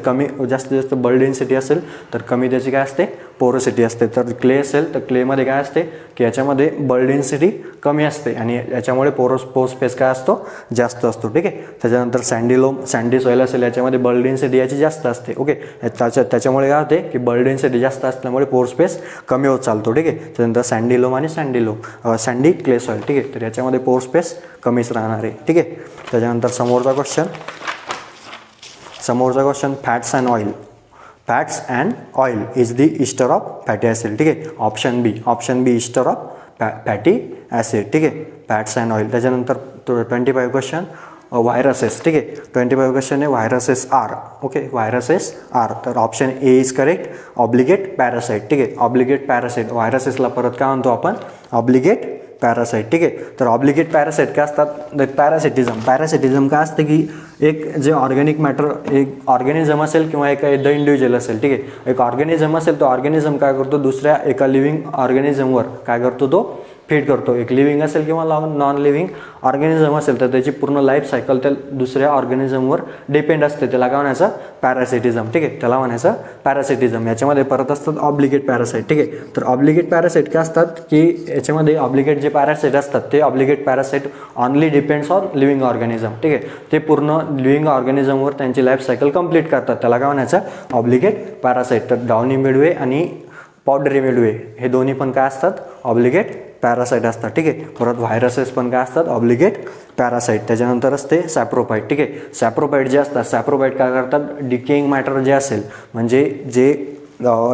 Speaker 2: जास्तीत जास्त बल्क डेन्सिटी असेल तर कमी त्याची काय असते, पोरोसिटी असते. तर क्ले असेल तर क्लेमध्ये काय असते की याच्यामध्ये बल्क डेन्सिटी कमी असते आणि याच्यामुळे पोर स्पेस काय असतो, जास्त असतो. ठीक आहे, त्याच्यानंतर सँडी सॉईल असेल, याच्यामध्ये बल्क डेन्सिटी याची जास्त असते. ओके, त्याच्यामुळे काय होते की बल्क डेन्सिटी जास्त असल्यामुळे पोर स्पेस कमी होत चालतो. ठीक आहे, त्याच्यानंतर सँडी सँडी क्ले सॉईल. ठीक आहे, तर याच्यामध्ये पोर स्पेस कमीच राहणार आहे. ठीक आहे, त्याच्यानंतर समोरचा question, fats and oil. Fats and oil is the ester of fatty acid. ठीक आहे, option B ester of fatty acid. ठीक आहे, फॅट्स अँड ऑइल. त्याच्यानंतर 25 क्वेश्चन, व्हायरसेस. ठीक आहे, 25 क्वेश्चन आहे viruses are. Okay, viruses are. तर option A is correct, obligate parasite. ठीक आहे, ऑब्लिगेट पॅरासाइट. व्हायरसेसला परत काय म्हणतो आपण, ऑब्लिगेट पॅरासाइट. ठीक आहे, तर ऑब्लिगेट पॅरासाइट काय असतात, पॅरासिटिझम काय असतं की एक जे ऑर्गॅनिक मॅटर, एक ऑर्गॅनिझम असेल किंवा एका इंडिव्हिज्युअल असेल. ठीक आहे, एक ऑर्गॅनिझम असेल, तो ऑर्गॅनिझम काय करतो, दुसऱ्या एका लिव्हिंग ऑर्गॅनिझमवर काय करतो, तो फीड करतो. एक लिव्हिंग असेल किंवा नॉन लिव्हिंग ऑर्गॅनिझम असेल तर त्याची पूर्ण लाईफ सायकल त्या दुसऱ्या ऑर्गॅनिझमवर डिपेंड असते. त्याला काय म्हणायचं, पॅरासिटिझम. ठीक आहे, त्याला म्हणायचं पॅरासिटिझम. याच्यामध्ये परत असतात ऑब्लिगेट पॅरासाइट. ठीक आहे, तर ऑब्लिगेट पॅरासाइट काय असतात की याच्यामध्ये ऑब्लिगेट जे पॅरासाइट असतात ते obligate parasite only depends on living organism. ठीक आहे, ते पूर्ण लिव्हिंग ऑर्गॅनिझमवर त्यांची लाईफ सायकल कंप्लीट करतात. त्याला काय म्हणायचं, ऑब्लिगेट पॅरासाइट. तर डाउनी मिडवे आणि पावडरी मिडवे हे दोन्ही पण काय असतात, ऑब्लिगेट पॅरासाइट असतात. ठीक आहे, परत व्हायरसेस पण काय असतात, ऑब्लिगेट पॅरासाइट. त्याच्यानंतर असते सॅप्रोफाईट. ठीक आहे, सॅप्रोफाईट जे असतात, सॅप्रोफाईट काय करतात, डिकेइंग मॅटर जे असेल, म्हणजे जे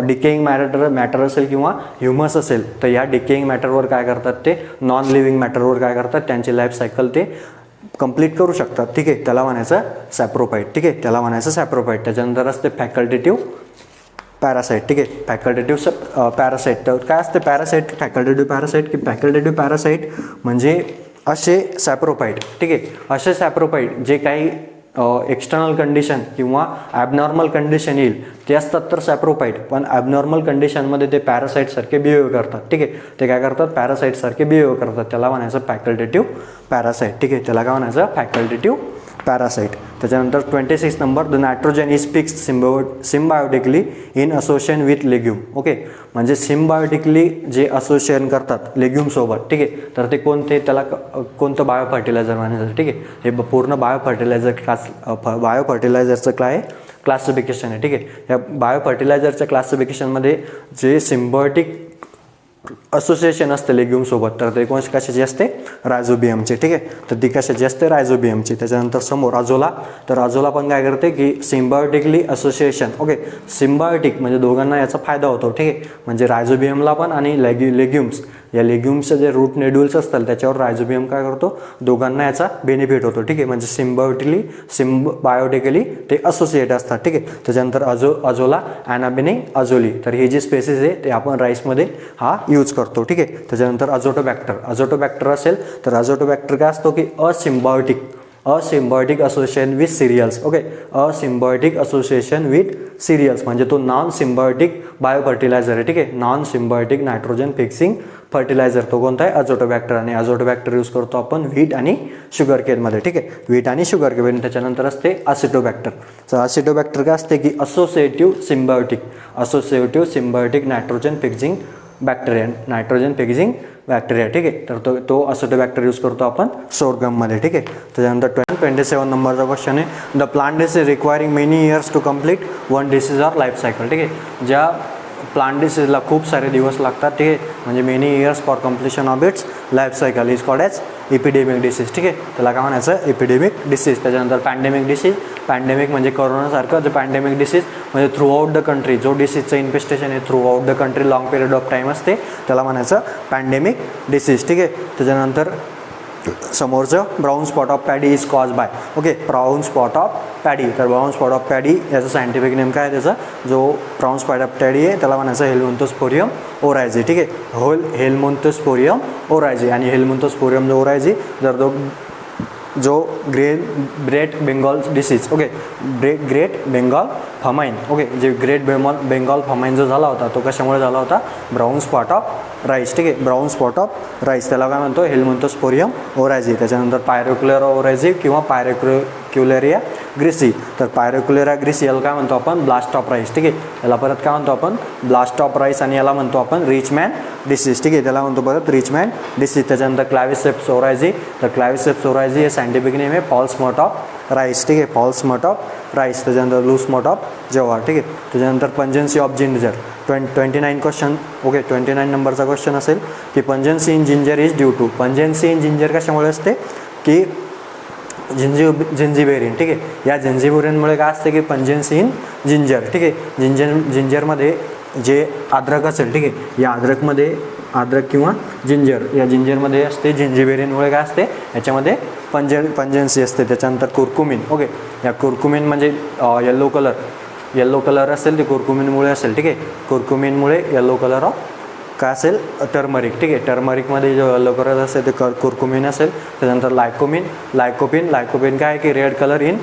Speaker 2: डिकेइंग मॅटर असेल किंवा ह्युमस असेल तर या डिकेइंग मॅटरवर काय करतात, ते नॉन लिव्हिंग मॅटरवर काय करतात, त्यांची लाईफ सायकल ते कंप्लीट करू शकतात. ठीक आहे, त्याला म्हणायचं सॅप्रोफाईट. ठीक आहे, त्याला म्हणायचं सॅप्रोफाईट. त्याच्यानंतर असते फॅकल्टेटिव्ह पॅरासाइट. ठीक आहे, फॅकल्टेटिव्ह पॅरासाइट. तर काय असते फॅकल्टेटिव्ह पॅरासाइट, की फॅकल्टेटिव्ह पॅरासाइट म्हणजे असे सॅप्रोफाईट. ठीक आहे, असे सॅप्रोफाईट जे काही एक्सटर्नल कंडिशन किंवा ॲबनॉर्मल कंडिशन येईल ते असतात तर सॅप्रोफाईट. पण ॲबनॉर्मल कंडिशनमध्ये ते पॅरासाईटसारखे बिहेव करतात. ठीक आहे, ते काय करतात, पॅरासाईटसारखे बिहेव करतात. त्याला म्हणायचं फॅकल्टेटिव्ह पॅरासाइट. ठीक आहे, त्याला काय म्हणायचं, फॅकल्टेटिव्ह पॅरासाइट. त्याच्यानंतर 26 number, the nitrogen is fixed symbiotically in association with legume. Okay, म्हणजे सिम्बायोटिकली जे असोसिएशन करतात लेग्युमसोबत. ठीक आहे, तर ते कोणते, त्याला कोणतं बायो फर्टिलायझर म्हणायचं. ठीक आहे, हे पूर्ण बायो फर्टिलायझरचं काय क्लासिफिकेशन आहे. ठीक आहे, या बायो फर्टिलायझरच्या क्लासिफिकेशनमध्ये जे सिम्बायोटिक असोसिएशन असते लेग्युमसोबत, तर ते कशाची असते, रायझोबियमची. ठीक आहे, तर ती कशाची असते, रायझोबियमची. त्याच्यानंतर समोर अजोला, तर अजोला पण काय करते की सिम्बायोटिकली असोसिएशन. ओके, सिम्बायोटिक म्हणजे दोघांना याचा फायदा होतो. ठीक आहे, म्हणजे रायझोबियमला पण आणि लेग्युम्स, या लेग्युम्सचे जे रूट नेड्युल्स असतात त्याच्यावर रायझोबियम काय करतो, दोघांना याचा बेनिफिट होतो. ठीक आहे, म्हणजे सिम्बायोटिकली ते असोसिएट असतात. ठीक आहे, त्याच्यानंतर अजोला, ॲनाबेनी, अजोली, तर हे जे स्पेसिस आहे ते आपण राईसमध्ये हा यूज करतो. ठीक आहे, त्याच्यानंतर अझोटोबॅक्टर असेल तर अझोटोबॅक्टर काय असतो की asymbiotic association with cereals. Okay, asymbiotic association with cereals म्हणजे तो नॉन सिम्बायोटिक बायोफर्टिलायझर आहे. ठीक आहे, non symbiotic nitrogen fixing fertilizer तो कोणता आहे, अझोटोबॅक्टर. आणि अझोटोबॅक्टर यूज करतो आपण व्हीट आणि शुगर केनमध्ये. ठीक आहे, व्हीट आणि शुगर केन. त्याच्यानंतर असते असिटोबॅक्टर. तर असिटोबॅक्टर काय असते की associative symbiotic nitrogen fixing bacteria. ठीक आहे, तर तो असिटोबॅक्टर यूज करतो आपण सोरगममध्ये. ठीक आहे, त्याच्यानंतर 27 नंबरचा क्वेश्चन आहे, the plant is requiring many years to complete one disease or life cycle. ठीक आहे, ज्या प्लांट डिसीजला खूप सारे दिवस लागतात. ठीक आहे, म्हणजे many years for completion of its life cycle is called as epidemic disease. ठीक आहे, त्याला काय म्हणायचं, इपिडेमिक डिसीज. त्याच्यानंतर पॅन्डेमिक डिसीज, पॅन्डेमिक म्हणजे कोरोनासारखं जे पॅन्डेमिक डिसीज म्हणजे थ्रू आउट द कंट्री, जो डिसीजचं इन्फेस्टेशन आहे through out the country long period of time असते त्याला म्हणायचं पॅन्डेमिक डिसीज. ठीक आहे, त्याच्यानंतर समोरचं brown spot of paddy is cause by. Okay, brown spot of paddy, तर ब्राऊन स्पॉट ऑफ पॅडी याचं सायंटिफिक नेम काय आहे त्याचा, जो ब्राऊन स्पॉट ऑफ पॅडी आहे त्याला म्हणायचं हेल्मंथोस्पोरियम ओरायझी. ठीक आहे, हेल्मंथोस्पोरियम ओरायझी. आणि हेल्मंथोस्पोरियम जो ओरायझी जर जो great Bengal disease. Okay, great Bengal famine. Okay, जे ग्रेट बेंगॉल फमाईन जो झाला होता तो कशामुळे झाला होता, ब्राऊन स्पॉट ऑफ राईस. ठीक आहे, ब्राऊन स्पॉट ऑफ राईस त्याला काय म्हणतो, हेल्मंथोस्पोरियम ओरायझी. त्याच्यानंतर पायरोक्युलेरा ओरायझी किंवा पायरोक्युलेरिया ग्रिसी. तर पायरोक्युलेरिया ग्रिसी याला काय म्हणतो आपण, ब्लास्ट ऑफ राईस. ठीक आहे, याला परत काय म्हणतो आपण, ब्लास्ट ऑफ राईस. आणि याला म्हणतो आपण रिचमॅन डिसीज. ठीक आहे, त्याला म्हणतो परत रिचमॅन डिसीज. त्याच्यानंतर क्लॅव्हिसेप्स ओरायझी, तर क्लॅव्हिसेप्स ओरायझी हे सायंटिफिक नेम आहे पॉल स्मॉट ऑफ राईस. ठीक आहे, पॉल स्मॉट ऑफ राईस. त्याच्यानंतर लूज स्मॉट ऑफ जवार. ठीक आहे, त्याच्यानंतर pungency of ginger. 29 question. Okay, 29 नंबरचा क्वेश्चन असेल की pungency in ginger is due to. Pungency in ginger कशामुळे असते की जिंजिबेरिन. ठीक आहे, या जिंजिबेरिनमुळे काय असते की पंजन्सी इन जिंजर. ठीक आहे, जिंजरमध्ये जे अद्रक असेल. ठीक आहे, या अद्रक किंवा जिंजर, या जिंजरमध्ये असते जिंजिबेरिनमुळे काय असते, याच्यामध्ये पंजन्सी असते. त्याच्यानंतर कुर्कुमिन. ओके, या कुर्कुमिन म्हणजे येल्लो कलर असेल ते कुर्कुमिनमुळे असेल. ठीक आहे, कुर्कुमिनमुळे येल्लो कलर ऑफ काय असेल, टर्मरिक. ठीक आहे, टर्मरिकमध्ये जो येल्लो कलर असेल ते कुर्कुमिन असेल. त्याच्यानंतर लायकोपिन काय आहे की रेड कलर इन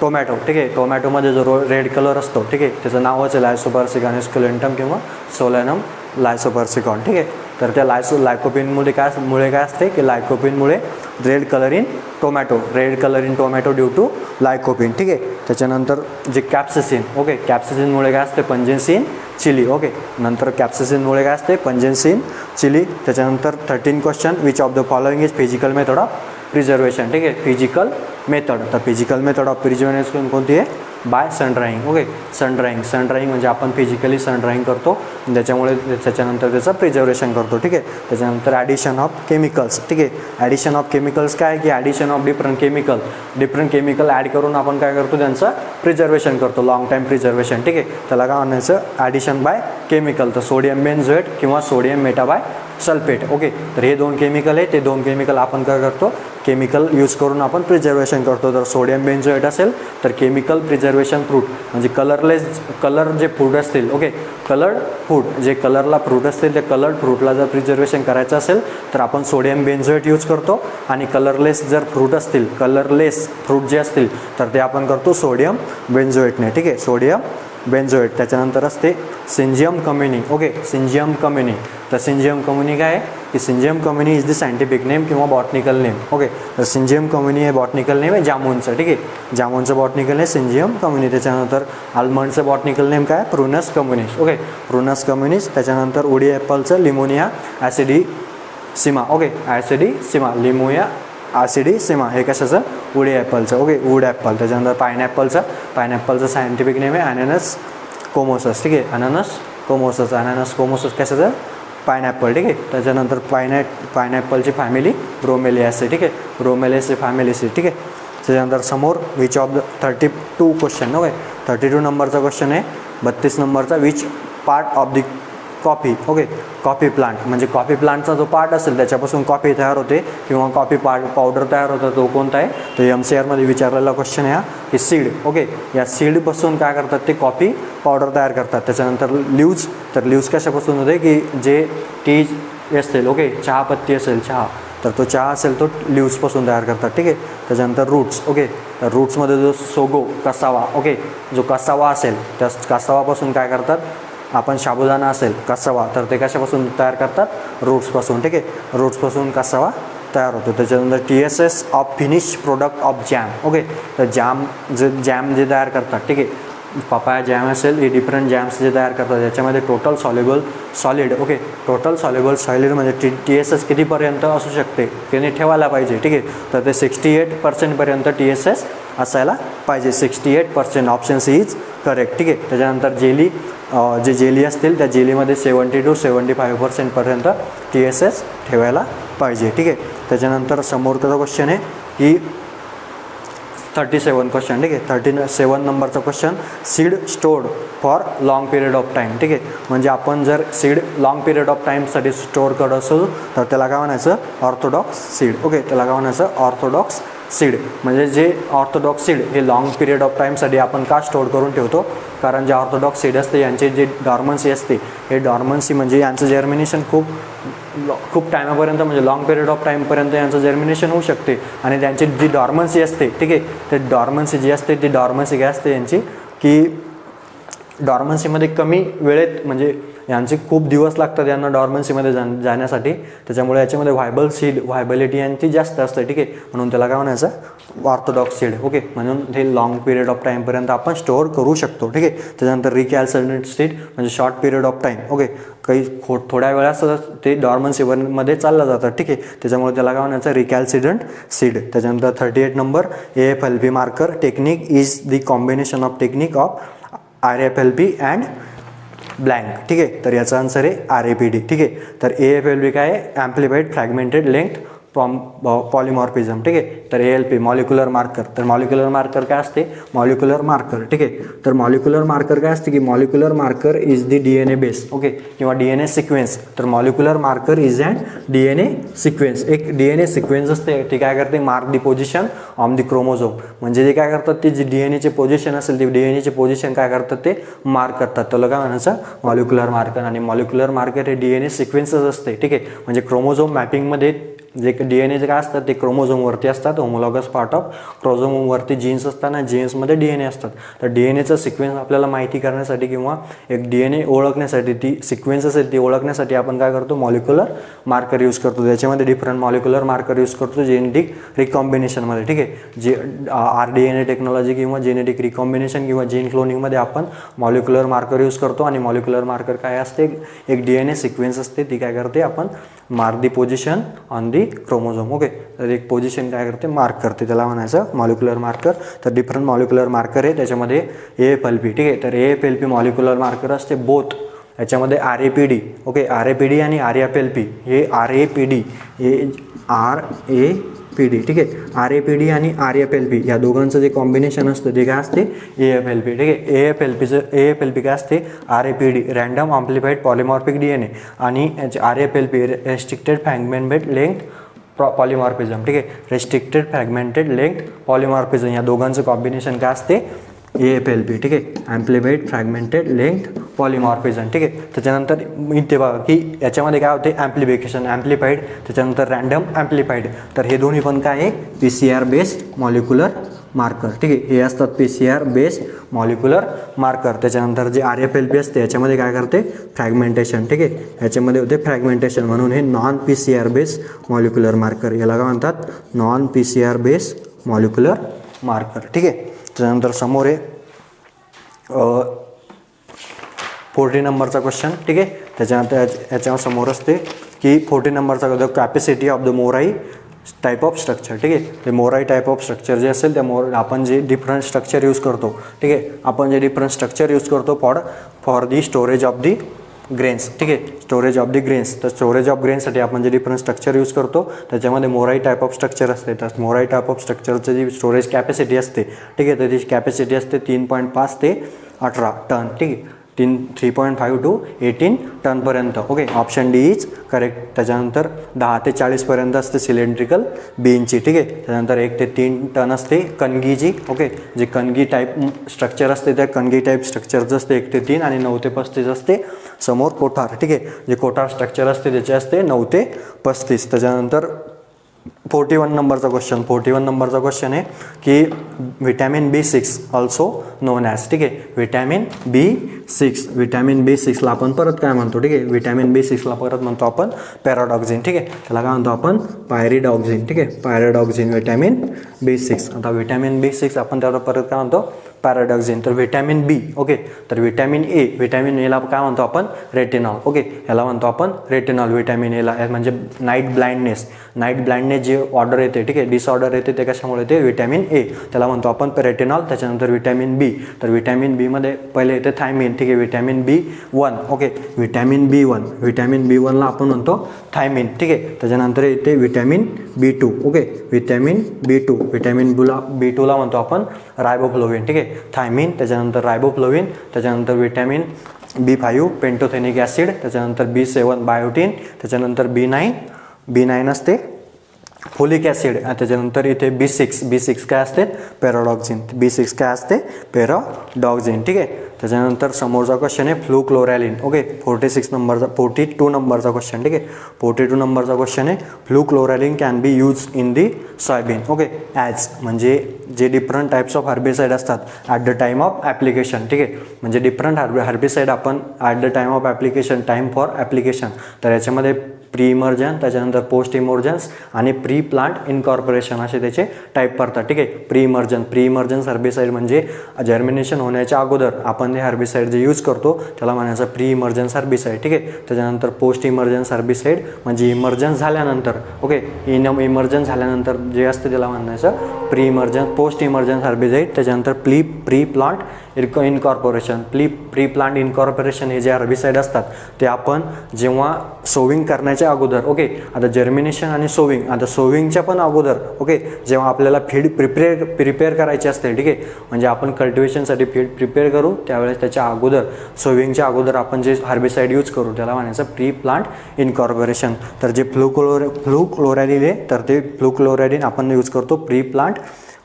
Speaker 2: टोमॅटो. ठीक आहे, टोमॅटोमध्ये जो रेड कलर असतो. ठीक आहे, त्याचं नावच आहे लायसोपर्सिकॉन एस्क्युलेंटम किंवा सोलॅनम लायसोपर्सिकॉन. ठीक आहे, तर त्या लायकोपिनमुळे काय असते की लायकोपिनमुळे red colour in tomato due to lycopene. ठीक आहे, त्याच्यानंतर जे कॅप्सिसिन. ओके, कॅप्सिसिनमुळे काय असते, पंजन्सी इन चिली. ओके, नंतर कॅप्सिसिनमुळे काय असते, पंजन्सी इन चिली. त्याच्यानंतर 13 question, which of the following is physical method of preservation. ठीक आहे, फिजिकल मेथड. तर फिजिकल मेथड ऑफ प्रिझर्वेशन कोणती आहे, बाय सन-ड्राईंग. ओके, सन-ड्राईंग म्हणजे आपण फिजिकली सन-ड्राईंग करतो, त्याच्यानंतर त्याचं प्रिझर्वेशन करतो. ठीक आहे, त्याच्यानंतर ॲडिशन ऑफ केमिकल्स. ठीक आहे, ॲडिशन ऑफ केमिकल्स काय की addition of different chemical add करून आपण काय करतो, त्यांचं प्रिझर्वेशन करतो, लॉंग टाईम प्रिझर्वेशन. ठीक आहे, त्याला काय म्हणायचं, ॲडिशन बाय केमिकल. तर सोडियम बेन्झोएट किंवा सोडियम मेटाबाय सल्फेट. ओके, तर हे 2 केमिकल आहे, ते 2 केमिकल आपण काय करतो, केमिकल यूज करून आपण प्रिझर्वेशन करतो. तर सोडियम बेन्झोएट असेल तर केमिकल प्रिझर्वेशन फ्रूट म्हणजे कलर जे फूड असतील. ओके, कलर्ड फूड जे कलरला फ्रूट असतील त्या कलर्ड फ्रूटला जर प्रिझर्वेशन करायचं असेल तर आपण सोडियम बेन्झोएट यूज करतो. आणि कलरलेस जर फ्रूट असतील, कलरलेस फ्रूट जे असतील तर ते आपण करतो सोडियम बेन्झोएटने. ठीक आहे, सोडियम बेन्झोएट. त्याच्यानंतर असते सिंजियम कम्युनी. ओके, सिंजियम कम्युनी. तर सिंजियम कम्युनी काय आहे की सिंजियम कम्युनी इज द सायंटिफिक नेम किंवा बॉटनिकल नेम. ओके, तर सिंजियम कम्युनी हे बॉटनिकल नेम आहे जामुनचं. ठीक आहे, जामुनचं बॉटनिकल नेम सिंजियम कम्युनी. त्याच्यानंतर आल्मंडचं बॉटनिकल नेम काय, Prunus communis. Okay, Prunus communis. त्याच्यानंतर उडी ॲपलचं लिमोनिया ॲसिडिसिमा. ओके, ॲसिडिसिमा, लिमोनिया ॲसिडिसिमा हे कशाचं, उडी ॲपलचं. Okay, wood Apple. त्याच्यानंतर पायनॅपलचं सायंटिफिक नेम आहे अनॅनस कोमोसस. ठीक आहे, अनॅनस कोमोसस कशाचं, पायनॅपल, ठीक आहे. त्याच्यानंतर पायनॅपलची फॅमिली ब्रोमेलियासी, ठीक आहे. ब्रोमेलियासी फॅमिलीसी, ठीक आहे. त्याच्यानंतर समोर which of the 32 question, okay. 32 नंबरचा क्वेश्चन आहे. 32 नंबरचा which part of the coffee, okay. Coffee plant म्हणजे कॉफी प्लांटचा जो पार्ट असेल त्याच्यापासून कॉफी तयार होते किंवा कॉफी पावडर तयार होतं, तो कोणता आहे? तो MCRमध्ये विचारलेला क्वेश्चन आहे हा, की सीड, ओके. या सीडपासून काय करतात ते? कॉफी पावडर तयार करतात. त्याच्यानंतर लीव्ज, तर लीव्ज कशापासून होते? की जे टी असतील, ओके, चहापत्ती असेल, चहा, तर तो चहा असेल तो लीव्सपासून तयार करतात, ठीक आहे. त्याच्यानंतर रूट्स, ओके. तर रूट्समध्ये जो सोगो, कसावा, ओके, जो कसावा असेल त्या कसावापासून काय करतात? आपण साबुदाणा असेल कसावा, तर ते कशापासून तयार करतात? रूट्सपासून, ठीक आहे. रूट्सपासून कसावा तयार होतो. त्याच्यानंतर TSS of finish product of jam, okay. तर जॅम जे तयार करतात, ठीक आहे, पपाया जॅम असेल, हे डिफरंट जॅम्स जे तयार करतात त्याच्यामध्ये total soluble solid, okay. Total soluble solid म्हणजे TSS कितीपर्यंत असू शकते त्याने ठेवायला पाहिजे, ठीक आहे. तर ते 68% पर्यंत TSS असायला पाहिजे. 68%, ऑप्शन सी इज करेक्ट, ठीक आहे. त्याच्यानंतर जे जेली असतील त्या जेलीमध्ये 70 to 75% पर्यंत TSS ठेवायला पाहिजे, ठीक आहे. त्याच्यानंतर समोरचा क्वेश्चन आहे की 37 क्वेश्चन, ठीक आहे. 37 नंबरचा question, seed stored for long period of time, ठीक आहे. म्हणजे आपण जर सीड लॉंग पिरियड ऑफ टाईमसाठी स्टोअर करत असू तर त्याला काय म्हणायचं? Orthodox seed, okay. त्याला काय म्हणायचं? Orthodox seed. म्हणजे जे ऑर्थोडॉक्स सीड हे लॉंग पिरियड ऑफ टाईमसाठी आपण का स्टोअर करून ठेवतो? कारण जे ऑर्थोडॉक्स सीड असते यांचे जे डॉर्मन्सी असते, हे डॉर्मन्सी म्हणजे यांचं जर्मिनेशन खूप टायमापर्यंत म्हणजे लॉंग पिरियड ऑफ टाईमपर्यंत यांचं जर्मिनेशन होऊ शकते. आणि त्यांची जी डॉर्मन्सी असते, ठीक आहे, ते डॉर्मन्सी जी असते ती डॉर्मन्सी काय असते यांची? की डॉर्मन्सीमध्ये कमी वेळेत म्हणजे यांचे खूप दिवस लागतात यांना डॉर्मन्सीमध्ये जाण्यासाठी. त्याच्यामुळे याच्यामध्ये व्हायबलिटी यांची जास्त असते, ठीक आहे. म्हणून त्याला काय म्हणायचं? Orthodox seed, okay. म्हणून हे लॉंग पिरियड ऑफ टाईमपर्यंत आपण स्टोअर करू शकतो, ठीक आहे. त्याच्यानंतर रिकॅल्सिट्रंट सीड म्हणजे short period of time, okay. काही थोड्या वेळाच ते डॉर्मन्सीमध्ये चाललं जातं, ठीक आहे. त्याच्यामुळे त्याला काय म्हणायचं? Recalcitrant seed. त्याच्यानंतर 38 number, AFLP marker technique is the combination of technique of RFLP and blank, ठीक आहे. तर याचा आन्सर आहे RAPD, ठीक आहे. तर AFLP काय आहे? ॲम्प्लिफाईड फ्रॅगमेंटेड लेंथ पॉलिमॉर्फिझम, ठीक आहे. तर ALP मॉलिक्युलर मार्कर. तर मॉलिक्युलर मार्कर काय असते? मॉलिक्युलर मार्कर, ठीक आहे. तर मॉलिक्युलर मार्कर काय असते? की molecular marker is the DNA base, okay, किंवा DNA सिक्वेन्स. तर molecular marker is and DNA sequence. एक DNA सिक्वेन्स असते, ती काय करते? Mark the position on the chromosome. म्हणजे जे काय करतात ते जे DNAचे पोझिशन असेल ते DNAचे पोझिशन काय करतात? ते मार्क करतात. त्याला काय म्हणायचं? Molecular marker. आणि मॉलिक्युलर मार्कर हे DNA सिक्वेन्सच असते, ठीक आहे. म्हणजे क्रोमोझोम मॅपिंगमध्ये जे DNAचे काय असतात ते क्रोमोझोमवरती असतात. होमोलॉगस पार्ट ऑफ क्रोमोझोमवरती जीन्स असतात आणि जीन्समध्ये DNA असतात. तर DNAचा सिक्वेन्स आपल्याला माहिती करण्यासाठी किंवा एक DNA ओळखण्यासाठी, ती सिक्वेन्स असेल ती ओळखण्यासाठी आपण काय करतो? मॉलिक्युलर मार्कर यूज करतो. त्याच्यामध्ये डिफरंट मॉलिक्युलर मार्कर यूज करतो जेनेटिक रिकॉम्बिनेशनमध्ये, ठीक आहे. जे RDNA टेक्नॉलॉजी किंवा जेनेटिक रिकॉम्बिनेशन किंवा जीन क्लोनिंगमध्ये आपण मॉलिक्युलर मार्कर यूज करतो. आणि मॉलिक्युलर मार्कर काय असते? एक DNA सिक्वेन्स असते, ती काय करते? आपण mark the position on the chromosome, okay. तर एक पोझिशन काय करते? मार्क करते. त्याला म्हणायचं मॉलिक्युलर मार्कर. तर डिफरंट मॉलिक्युलर मार्कर आहे. त्याच्यामध्ये AFLP, ठीक आहे. तर AFLP मॉलिक्युलर मार्कर असते बोथ. याच्यामध्ये RAPD, ओके. RAPD आणि RFLP हे RAPD हे RAPD, ठीक आहे. RAPD आणि RFLP या दोघांचं जे कॉम्बिनेशन असतं ते काय असते? AFLP, ठीक आहे. AFLP काय असते? RAPD रँडम अम्प्लिफाईड पॉलिमॉर्फिक DNA आणि RFLP restricted fragmented length polymorphism, ठीक आहे. रेस्ट्रिक्टेड फ्रॅगमेंटेड लेंथ पॉलिमॉर्फिझम या दोघांचं कॉम्बिनेशन काय असते? AFLP, ठीक आहे. ॲम्प्लिफाईड फ्रॅगमेंटेड लेंथ पॉलिमॉर्फिझम, ठीक आहे. त्याच्यानंतर इथे बघा की याच्यामध्ये काय होते? ॲम्प्लिफिकेशन, ॲम्प्लिफाईड. त्याच्यानंतर रँडम ॲम्प्लिफाईड. तर हे दोन्ही पण काय आहे? PCR बेस्ड मॉलिक्युलर मार्कर, ठीक आहे. हे असतात PCR बेस्ड मॉलिक्युलर मार्कर. त्याच्यानंतर जे RFLP असते याच्यामध्ये काय करते? फ्रॅगमेंटेशन, ठीक आहे. याच्यामध्ये होते फ्रॅगमेंटेशन, म्हणून हे non PCR based molecular marker. याला काय म्हणतात? Non PCR based molecular marker, ठीक आहे. त्याच्यानंतर समोर आहे 40 नंबरचा क्वेश्चन, ठीक आहे. त्याच्यानंतर याच्या समोर असते की 40 नंबरचा the capacity of the mori type of structure, ठीक आहे. ते मोराई टाईप ऑफ स्ट्रक्चर जे असेल त्या आपण जे डिफरंट स्ट्रक्चर यूज करतो, ठीक आहे. आपण जे डिफरंट स्ट्रक्चर यूज करतो for the storage of the grains, ठीक आहे, स्टोरेज ऑफ द ग्रेन्स. तर स्टोरेज ऑफ ग्रेन्ससाठी आपण जे डिफरंट स्ट्रक्चर यूज करतो त्याच्यामध्ये मोराई टाईप ऑफ स्ट्रक्चर असते. तर मोराई टाईप ऑफ स्ट्रक्चरचं जी स्टोरेज कॅपॅसिटी असते, ठीक आहे, तर ती कॅपॅसिटी असते 3.5 ते 18 टन, ठीक आहे, 3.5 to 18 टनपर्यंत. Okay, option D is correct. त्याच्यानंतर 10 ते 40पर्यंत असते सिलेंड्रिकल बीनची, ठीक आहे. त्याच्यानंतर 1 ते 3 टन असते कणगीची. ओके, जे कणगी टाईप स्ट्रक्चर असते त्या कणगी टाईप स्ट्रक्चरचं असते 1 ते 3 आणि 9 ते 35 असते समोर कोठार, ठीक आहे. जे कोठार स्ट्रक्चर असते त्याचे असते 9 ते 35. त्याच्यानंतर 41 नंबरचा क्वेश्चन आहे की vitamin B6 also known as, ठीक आहे, व्हिटॅमिन B6ला आपण परत काय म्हणतो, ठीक आहे, व्हिटॅमिन B6ला परत म्हणतो आपण पॅराडॉक्झिन, ठीक आहे, त्याला काय म्हणतो आपण पायरिडॉक्झिन, ठीक आहे, पायरिडॉक्झिन व्हिटॅमिन B6. आता व्हिटॅमिन B6 आपण त्याला परत काय म्हणतो पॅराडॉक्झिन. तर व्हिटॅमिन बी, ओके, तर व्हिटॅमिन एला काय म्हणतो आपण रेटिनॉल. ओके, याला म्हणतो आपण रेटिनॉल व्हिटॅमिन एला, म्हणजे नाईट ब्लाइंडनेस जे ऑर्डर येते, ठीक आहे, डिसऑर्डर येते ते कशामुळे येते व्हिटॅमिन ए, त्याला म्हणतो आपण रेटिनॉल. त्याच्यानंतर व्हिटॅमिन बी, तर व्हिटॅमिन बीमध्ये पहिले येते थायमिन, ठीक आहे, व्हिटॅमिन B1. ओके, व्हिटॅमिन B1ला आपण म्हणतो थायमिन, ठीक आहे. त्याच्यानंतर येते व्हिटॅमिन B2. ओके, व्हिटॅमिन B2ला म्हणतो आपण रायबोफ्लोविन, ठीक आहे, थायमिन, त्याच्यानंतर रायबोफ्लोविन, त्याच्यानंतर व्हिटॅमिन B5 पेंटोथेनिक ॲसिड, त्याच्यानंतर B7 बायोटीन, त्याच्यानंतर B9 असते फोलिक ॲसिड, त्याच्यानंतर इथे B6 काय असते पॅराडॉक्झिन, B6 काय असते पॅराडॉक्झिन, ठीक आहे. त्याच्यानंतर समोरचा क्वेश्चन आहे फ्लूक्लोरॅलिन. ओके, 42 नंबरचा क्वेश्चन, ठीक आहे, 42 नंबरचा क्वेश्चन आहे fluchloralin can be use in the soybean. Okay, as म्हणजे जे डिफरंट टाईप्स ऑफ हर्बिसाईड असतात at the time of application, ठीक आहे, म्हणजे डिफरंट हर्बिसाईड आपण at the time of application, time for application, तर याच्यामध्ये प्री इमर्जन, त्याच्यानंतर पोस्ट इमर्जन्स आणि प्री प्लांट इनकॉर्पोरेशन असे त्याचे टाईप पडतात, ठीक आहे. प्री इमर्जन्स हर्बिसाईड म्हणजे जर्मिनेशन होण्याच्या अगोदर आपण हे हर्बिसाईड जे यूज करतो त्याला म्हणायचं प्री इमर्जन्स हर्बिसाईड, ठीक आहे. त्याच्यानंतर पोस्ट इमर्जन्स हर्बिसाईड म्हणजे इमर्जन्स झाल्यानंतर, ओके, इमर्जन्स झाल्यानंतर जे असते त्याला म्हणायचं पोस्ट इमर्जन्स हर्बिसाईड. त्याच्यानंतर pre plant incorporation. Pre plant incorporation हे जे हर्बिसाईड असतात ते आपण जेव्हा सोविंग करण्याच्या अगोदर, ओके, आता जर्मिनेशन आणि सोविंग, आता सोविंगच्या पण अगोदर, ओके, जेव्हा आपल्याला फीड प्रिपेअर करायची असते, ठीक आहे, म्हणजे आपण कल्टिवेशनसाठी फीड प्रिपेअर करू त्यावेळेस त्याच्या अगोदर सोविंगच्या अगोदर आपण जे हर्बिसाईड यूज करू त्याला म्हणायचं प्री प्लांट इनकॉर्पोरेशन. तर जे फ्लूक्लोरॅलिन आहे तर ते फ्लूक्लोरॅलिन आपण यूज करतो प्री प्लांट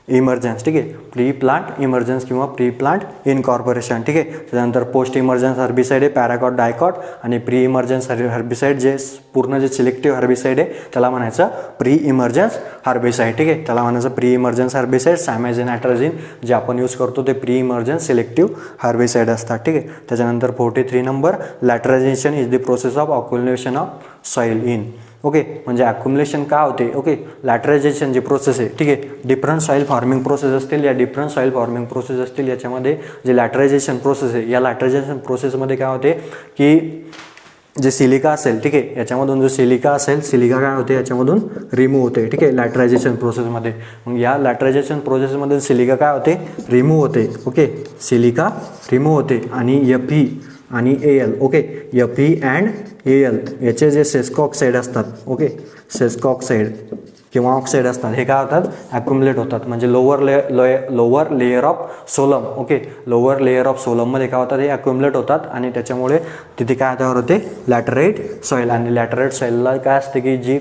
Speaker 2: इमर्जन्स, ठीक आहे, प्री प्लांट इमर्जन्स किंवा प्री प्लांट इनकॉर्पोरेशन, ठीक आहे. त्याच्यानंतर पोस्ट इमर्जन्स हर्बिसाईड आहे पॅराकॉट डायकॉट आणि प्री इमर्जन्स हर्बिसाईड जे पूर्ण जे सिलेक्टिव्ह हर्बिसाईड आहे त्याला म्हणायचं प्री इमर्जन्स हर्बिसाईड, ठीक आहे, त्याला म्हणायचं प्री इमर्जन्स हर्बिसाईड. सॅमेझिन ॲट्राझिन जे आपण यूज करतो ते प्री इमर्जन्स सिलेक्टिव्ह हर्बिसाईड असतात, ठीक आहे. त्याच्यानंतर 43 number laterization is the process of accumulation of soil in. Okay, म्हणजे अक्युमुलेशन का होते, ओके, लॅटरायझेशन जी प्रोसेस आहे, ठीक आहे, डिफरंट सॉईल फॉर्मिंग प्रोसेस असतील, या डिफरंट सॉईल फॉर्मिंग प्रोसेस असतील याच्यामध्ये जे लॅटरायझेशन प्रोसेस आहे या लॅटरायझेशन प्रोसेसमध्ये काय होते की जे सिलिका असेल, ठीक आहे, याच्यामधून जो सिलिका असेल सिलिका काय होते याच्यामधून रिमूव्ह होते, ठीक आहे, लॅटरायझेशन प्रोसेसमध्ये. मग या लॅटरायझेशन प्रोसेसमध्ये सिलिका काय होते रिमूव्ह होते, ओके, सिलिका रिमूव्ह होते आणि Fe आणि Al, okay, Fe and Al याचे जे सेस्को ऑक्साईड असतात, ओके, सेस्को ऑक्साईड किंवा ऑक्साईड असतात हे काय होतात ॲक्युमुलेट होतात, म्हणजे lower layer of solum, okay, lower layer of सोलममध्ये काय होतात हे ॲक्युमुलेट होतात आणि त्याच्यामुळे तिथे काय तयार होते लॅटराईट सॉईल. आणि लॅटराईट सॉईलला काय असते की जी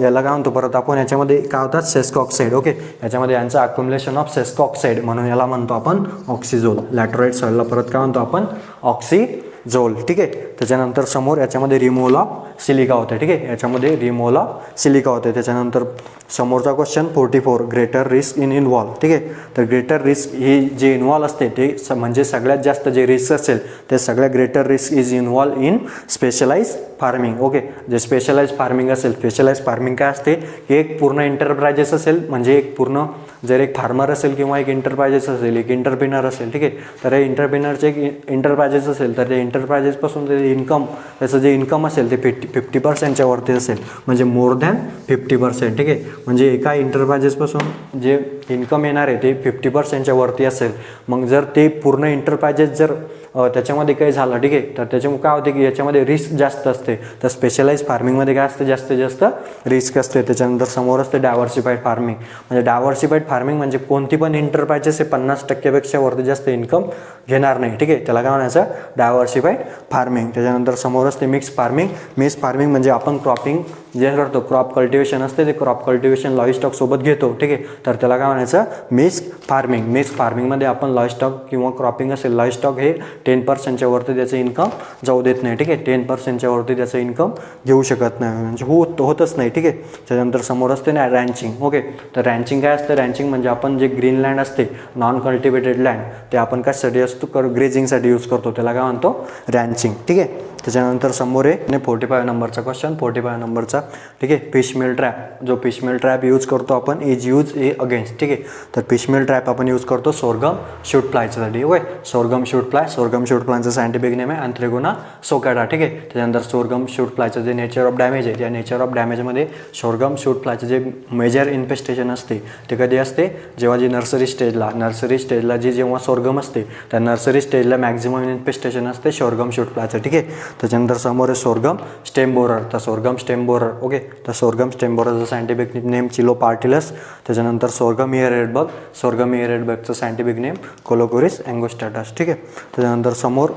Speaker 2: याला काय म्हणतो परत आपण याच्यामध्ये काय होतात सेस्को ऑक्साईड, ओके, याच्यामध्ये यांचं अक्युमुलेशन ऑफ सेस्को ऑक्साईड म्हणून याला म्हणतो आपण ऑक्सिझोल. लॅटराईट सॉईलला परत काय म्हणतो आपण ऑक्सिझोल, ठीक आहे. त्याच्यानंतर समोर याच्यामध्ये रिमूव्हल ऑफ सिलिका होते, ठीक आहे, याच्यामध्ये रिमूव्हल ऑफ सिलिका होते. त्याच्यानंतर समोरचा क्वेश्चन 44 ग्रेटर रिस्क इन्व्हॉल्व, ठीक आहे. तर ग्रेटर रिस्क ही जे इन्व्हॉल्व असते ते म्हणजे सगळ्यात जास्त जे रिस्क असेल ते सगळ्या greater risk is involve in specialise farming, okay. जे स्पेशलाइज फार्मिंग असेल, स्पेशलाइज फार्मिंग काय असते की एक पूर्ण एंटरप्राइजेस असेल, म्हणजे एक पूर्ण जर एक फार्मर असेल किंवा एक एंटरप्राइजेस असेल, एक एंटरप्रिनर असेल, ठीक आहे, तर हे एंटरप्रिनरचे एक एंटरप्राइजेस असेल तर ते एंटरप्राइजेसपासून ते इन्कम त्याचं जे इन्कम असेल ते 50%च्या वरती असेल, म्हणजे मोर दॅन 50%, ठीक आहे. म्हणजे एका एंटरप्राइजेसपासून जे इन्कम येणार आहे ते 50%च्या वरती असेल. मग जर ते पूर्ण एंटरप्राइजेस जर त्याच्यामध्ये काही झालं ठीक आहे तर त्याच्यामुळे काय होते की याच्यामध्ये रिस्क जास्त असते. तर स्पेशलाइज फार्मिंगमध्ये काय असते जास्तीत जास्त रिस्क असते. त्याच्यानंतर समोर असते डायव्हर्सिफाईड फार्मिंग. म्हणजे डायव्हर्सिफाईड फार्मिंग म्हणजे कोणती पण एंटरप्राइजेस हे 50% वरती जास्त इन्कम घेणार नाही ठीक आहे, त्याला काय म्हणायचं डायव्हर्सिफाईड फार्मिंग. त्याच्यानंतर समोर असते मिक्स फार्मिंग. मिक्स फार्मिंग म्हणजे आपण क्रॉपिंग जे करतो क्रॉप कल्टिवेशन असते ते क्रॉप कल्टिवेशन लाईव्हस्टॉक सोबत घेतो ठीक आहे, तर त्याला काय म्हणायचं मिक्स फार्मिंग. मिक्स फार्मिंगमध्ये आपण लाईव्हस्टॉक किंवा क्रॉपिंग असेल लाईव्हस्टॉक हे 10% वरती त्याचं इन्कम जाऊ देत नाही ठीक आहे, 10% वरती त्याचं इन्कम घेऊ शकत नाही म्हणजे होतच नाही ठीक आहे. त्याच्यानंतर समोर असते ना रँचिंग. ओके, तर रँचिंग काय असतं, रँचिंग म्हणजे आपण जे ग्रीन लँड असते नॉन कल्टिवेटेड लँड ते आपण कशासाठी असतो ग्रेजिंगसाठी यूज करतो, त्याला काय म्हणतो रँचिंग ठीक आहे. त्याच्यानंतर समोर आहे 45 नंबरचा क्वेश्चन, 45 नंबरचा ठीक आहे. फिश मिल ट्रॅप, जो फिश मिल ट्रॅप यूज करतो आपण इज यूज ए अगेन्स्ट ठीक आहे, तर फिश मिल ट्रॅप आपण यूज करतो सोरगम शूट फ्लायच्यासाठी. ओके, सोरगम शूट फ्लायचं सायंटिफिक नेम आहे अँथ्रेगोना सोकाटा ठीक आहे. त्याच्यानंतर सोरगम शूट फ्लायचं जे नेचर ऑफ डॅमेज आहे त्या नेचर ऑफ डॅमेजमध्ये सोरगम शूट फ्लायचं जे मेजर इन्फेस्टेशन असते ते कधी असते, जेव्हा जी नर्सरी स्टेजला जी जेव्हा सोरगम असते त्या नर्सरी स्टेजला मॅक्झिमम इन्फेस्टेशन असते सोरगम शूट फ्लायचं ठीक आहे. त्याच्यानंतर समोर आहे सोरगम स्टेम बोरर, तर सोरगम स्टेम बोरर. ओके, तर सोरगम स्टेम बोररचं सायंटिफिक नेम चिलोपार्टिलस. त्याच्यानंतर सोरगम इयरेडबगचं सायंटिफिक नेम कोलोकोरिस अँगोस्टाटस ठीक आहे. त्याच्यानंतर समोर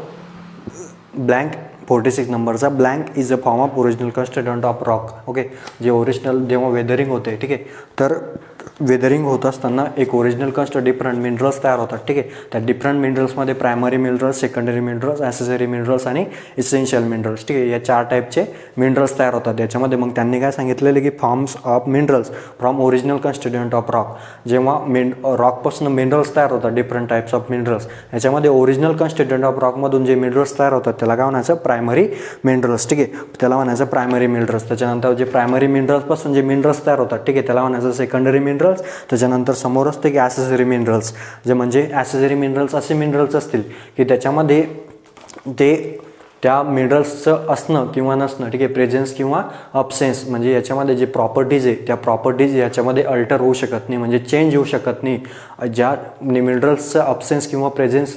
Speaker 2: ब्लँक 46 नंबरचा blank is a form of original constituent of rock. Okay, जे ओरिजिनल जेव्हा वेदरिंग होते ठीक आहे, तर वेदरिंग होत असताना एक ओरिजिनल डिफरंट मिनरल्स तयार होतात ठीक आहे. त्या डिफरंट मिनरल्समध्ये primary minerals, secondary minerals, accessory minerals आणि इसेन्शियल मिनरल्स ठीक आहे, या 4 टाईपचे मिनरल्स तयार होतात. याच्यामध्ये मग त्यांनी काय सांगितलेलं की forms of minerals from original constituent of rock. जेव्हा रॉकपासून मिनरल्स तयार होतात डिफरंट टाईप्स ऑफ मिनरल्स, याच्यामध्ये ओरिजिनल कन्स्टिट्यूएंट ऑफ रॉकमधून जे मिनरल्स तयार होतात त्याला काय म्हणायचं प्रायमरी मिनरल्स ठीक आहे, त्याला म्हणायचं प्रायमरी मिनरल्स. त्याच्यानंतर जे प्रायमरी मिनरल्सपासून जे मिनरल्स तयार होतात ठीक आहे त्याला म्हणायचं सेकंडरी मिनरल्स. त्याच्यानंतर समोर असते की ॲसेसरी मिनरल्स, जे म्हणजे ॲसेसरी मिनरल्स असे मिनरल्स असतील की त्याच्यामध्ये ते त्या मिनरल्सचं असणं किंवा नसणं ठीक आहे, प्रेझेन्स किंवा अब्सेन्स, म्हणजे याच्यामध्ये जे प्रॉपर्टीज आहे त्या प्रॉपर्टीज याच्यामध्ये अल्टर होऊ शकत नाही, म्हणजे चेंज होऊ शकत नाही. ज्या मिनरल्सचं अब्सेन्स किंवा प्रेझेन्स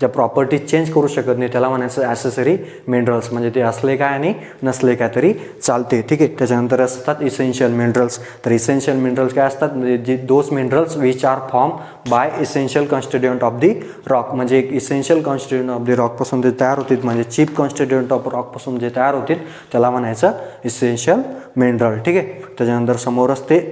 Speaker 2: ज्या प्रॉपर्टीज चेंज करू शकत नाही त्याला म्हणायचं ॲसेसरी मिनरल्स, म्हणजे ते असले काय आणि नसले काय तरी चालते ठीक आहे. त्याच्यानंतर असतात इसेन्शियल मिनरल्स. तर इसेन्शियल मिनरल्स काय असतात, म्हणजे जी those minerals which are form by essential constituent of the rock, म्हणजे एक इसेन्शियल कॉन्स्टिट्यूएंट ऑफ दी रॉकपासून ते तयार होतील, म्हणजे चीप कॉन्स्टिट्यूएंट ऑफ रॉकपासून जे तयार होतील त्याला म्हणायचं इसेन्शियल मिनरल ठीक आहे. त्याच्यानंतर समोर असते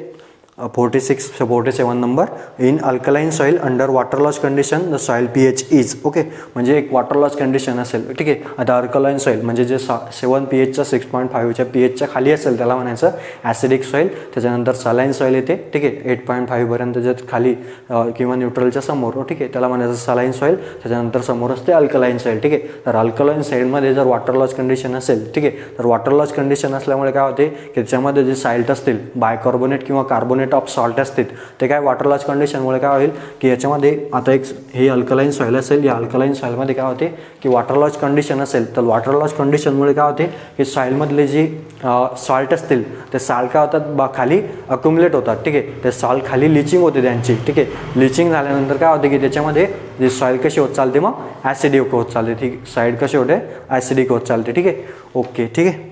Speaker 2: 47 number, in alkaline soil under water loss condition the soil pH is. Okay, म्हणजे एक वॉटर लॉस कंडिशन असेल ठीक आहे, आता अल्कलाइन सॉइल म्हणजे जे 7 pHच्या 6.5च्या pHच्या खाली असेल त्याला म्हणायचं ॲसिडिक सॉइल. त्याच्यानंतर सलाईन सॉइल येते ठीक आहे 8.5 पर्यंत जे खाली किंवा न्यूट्रलच्या समोर ठीक आहे त्याला म्हणायचं सलाईन सॉइल. त्याच्यानंतर समोर असते अल्कलाइन सॉइल ठीक आहे. तर अल्कलाइन सॉइलमध्ये जर वॉटर लॉस कंडिशन असेल ठीक आहे, तर वॉटर लॉस कंडिशन असल्यामुळे काय होते की त्याच्यामध्ये जे साल्ट असतील बायकार्बोनेट किंवा कार्बोनेट ऑफ सॉल्ट असतील ते काय वॉटर लॉस कंडिशनमुळे काय होईल की याच्यामध्ये आता एक हे अल्कलाइन सॉइल असेल, या अल्कलाइन सॉइलमध्ये काय होते की वॉटर लॉस कंडिशन असेल, तर वॉटर लॉस कंडिशनमुळे काय होते की सॉइलमधले जे सॉल्ट असतील ते सॉल्ट काय होतात खाली अक्युमुलेट होतात ठीक आहे, ते सॉल्ट खाली लिचिंग होते त्यांची ठीक आहे. लिचिंग झाल्यानंतर काय होते की त्याच्यामध्ये जे सॉइल कशी होत चालते मग ॲसिडिक होत चालते ठीक, साईड कशी होते ॲसिडिक होत चालते ठीक आहे. ओके ठीक आहे,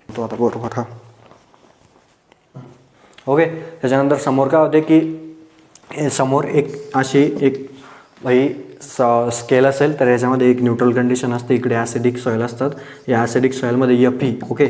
Speaker 2: तो आता बरोबर हा. ओके, त्याच्यानंतर समोर काय होते की समोर एक अशी एक स्केल असेल तर याच्यामध्ये एक न्यूट्रल कंडिशन असते, इकडे ॲसिडिक सॉइल असतात. या ॲसिडिक सॉइलमध्ये Fe okay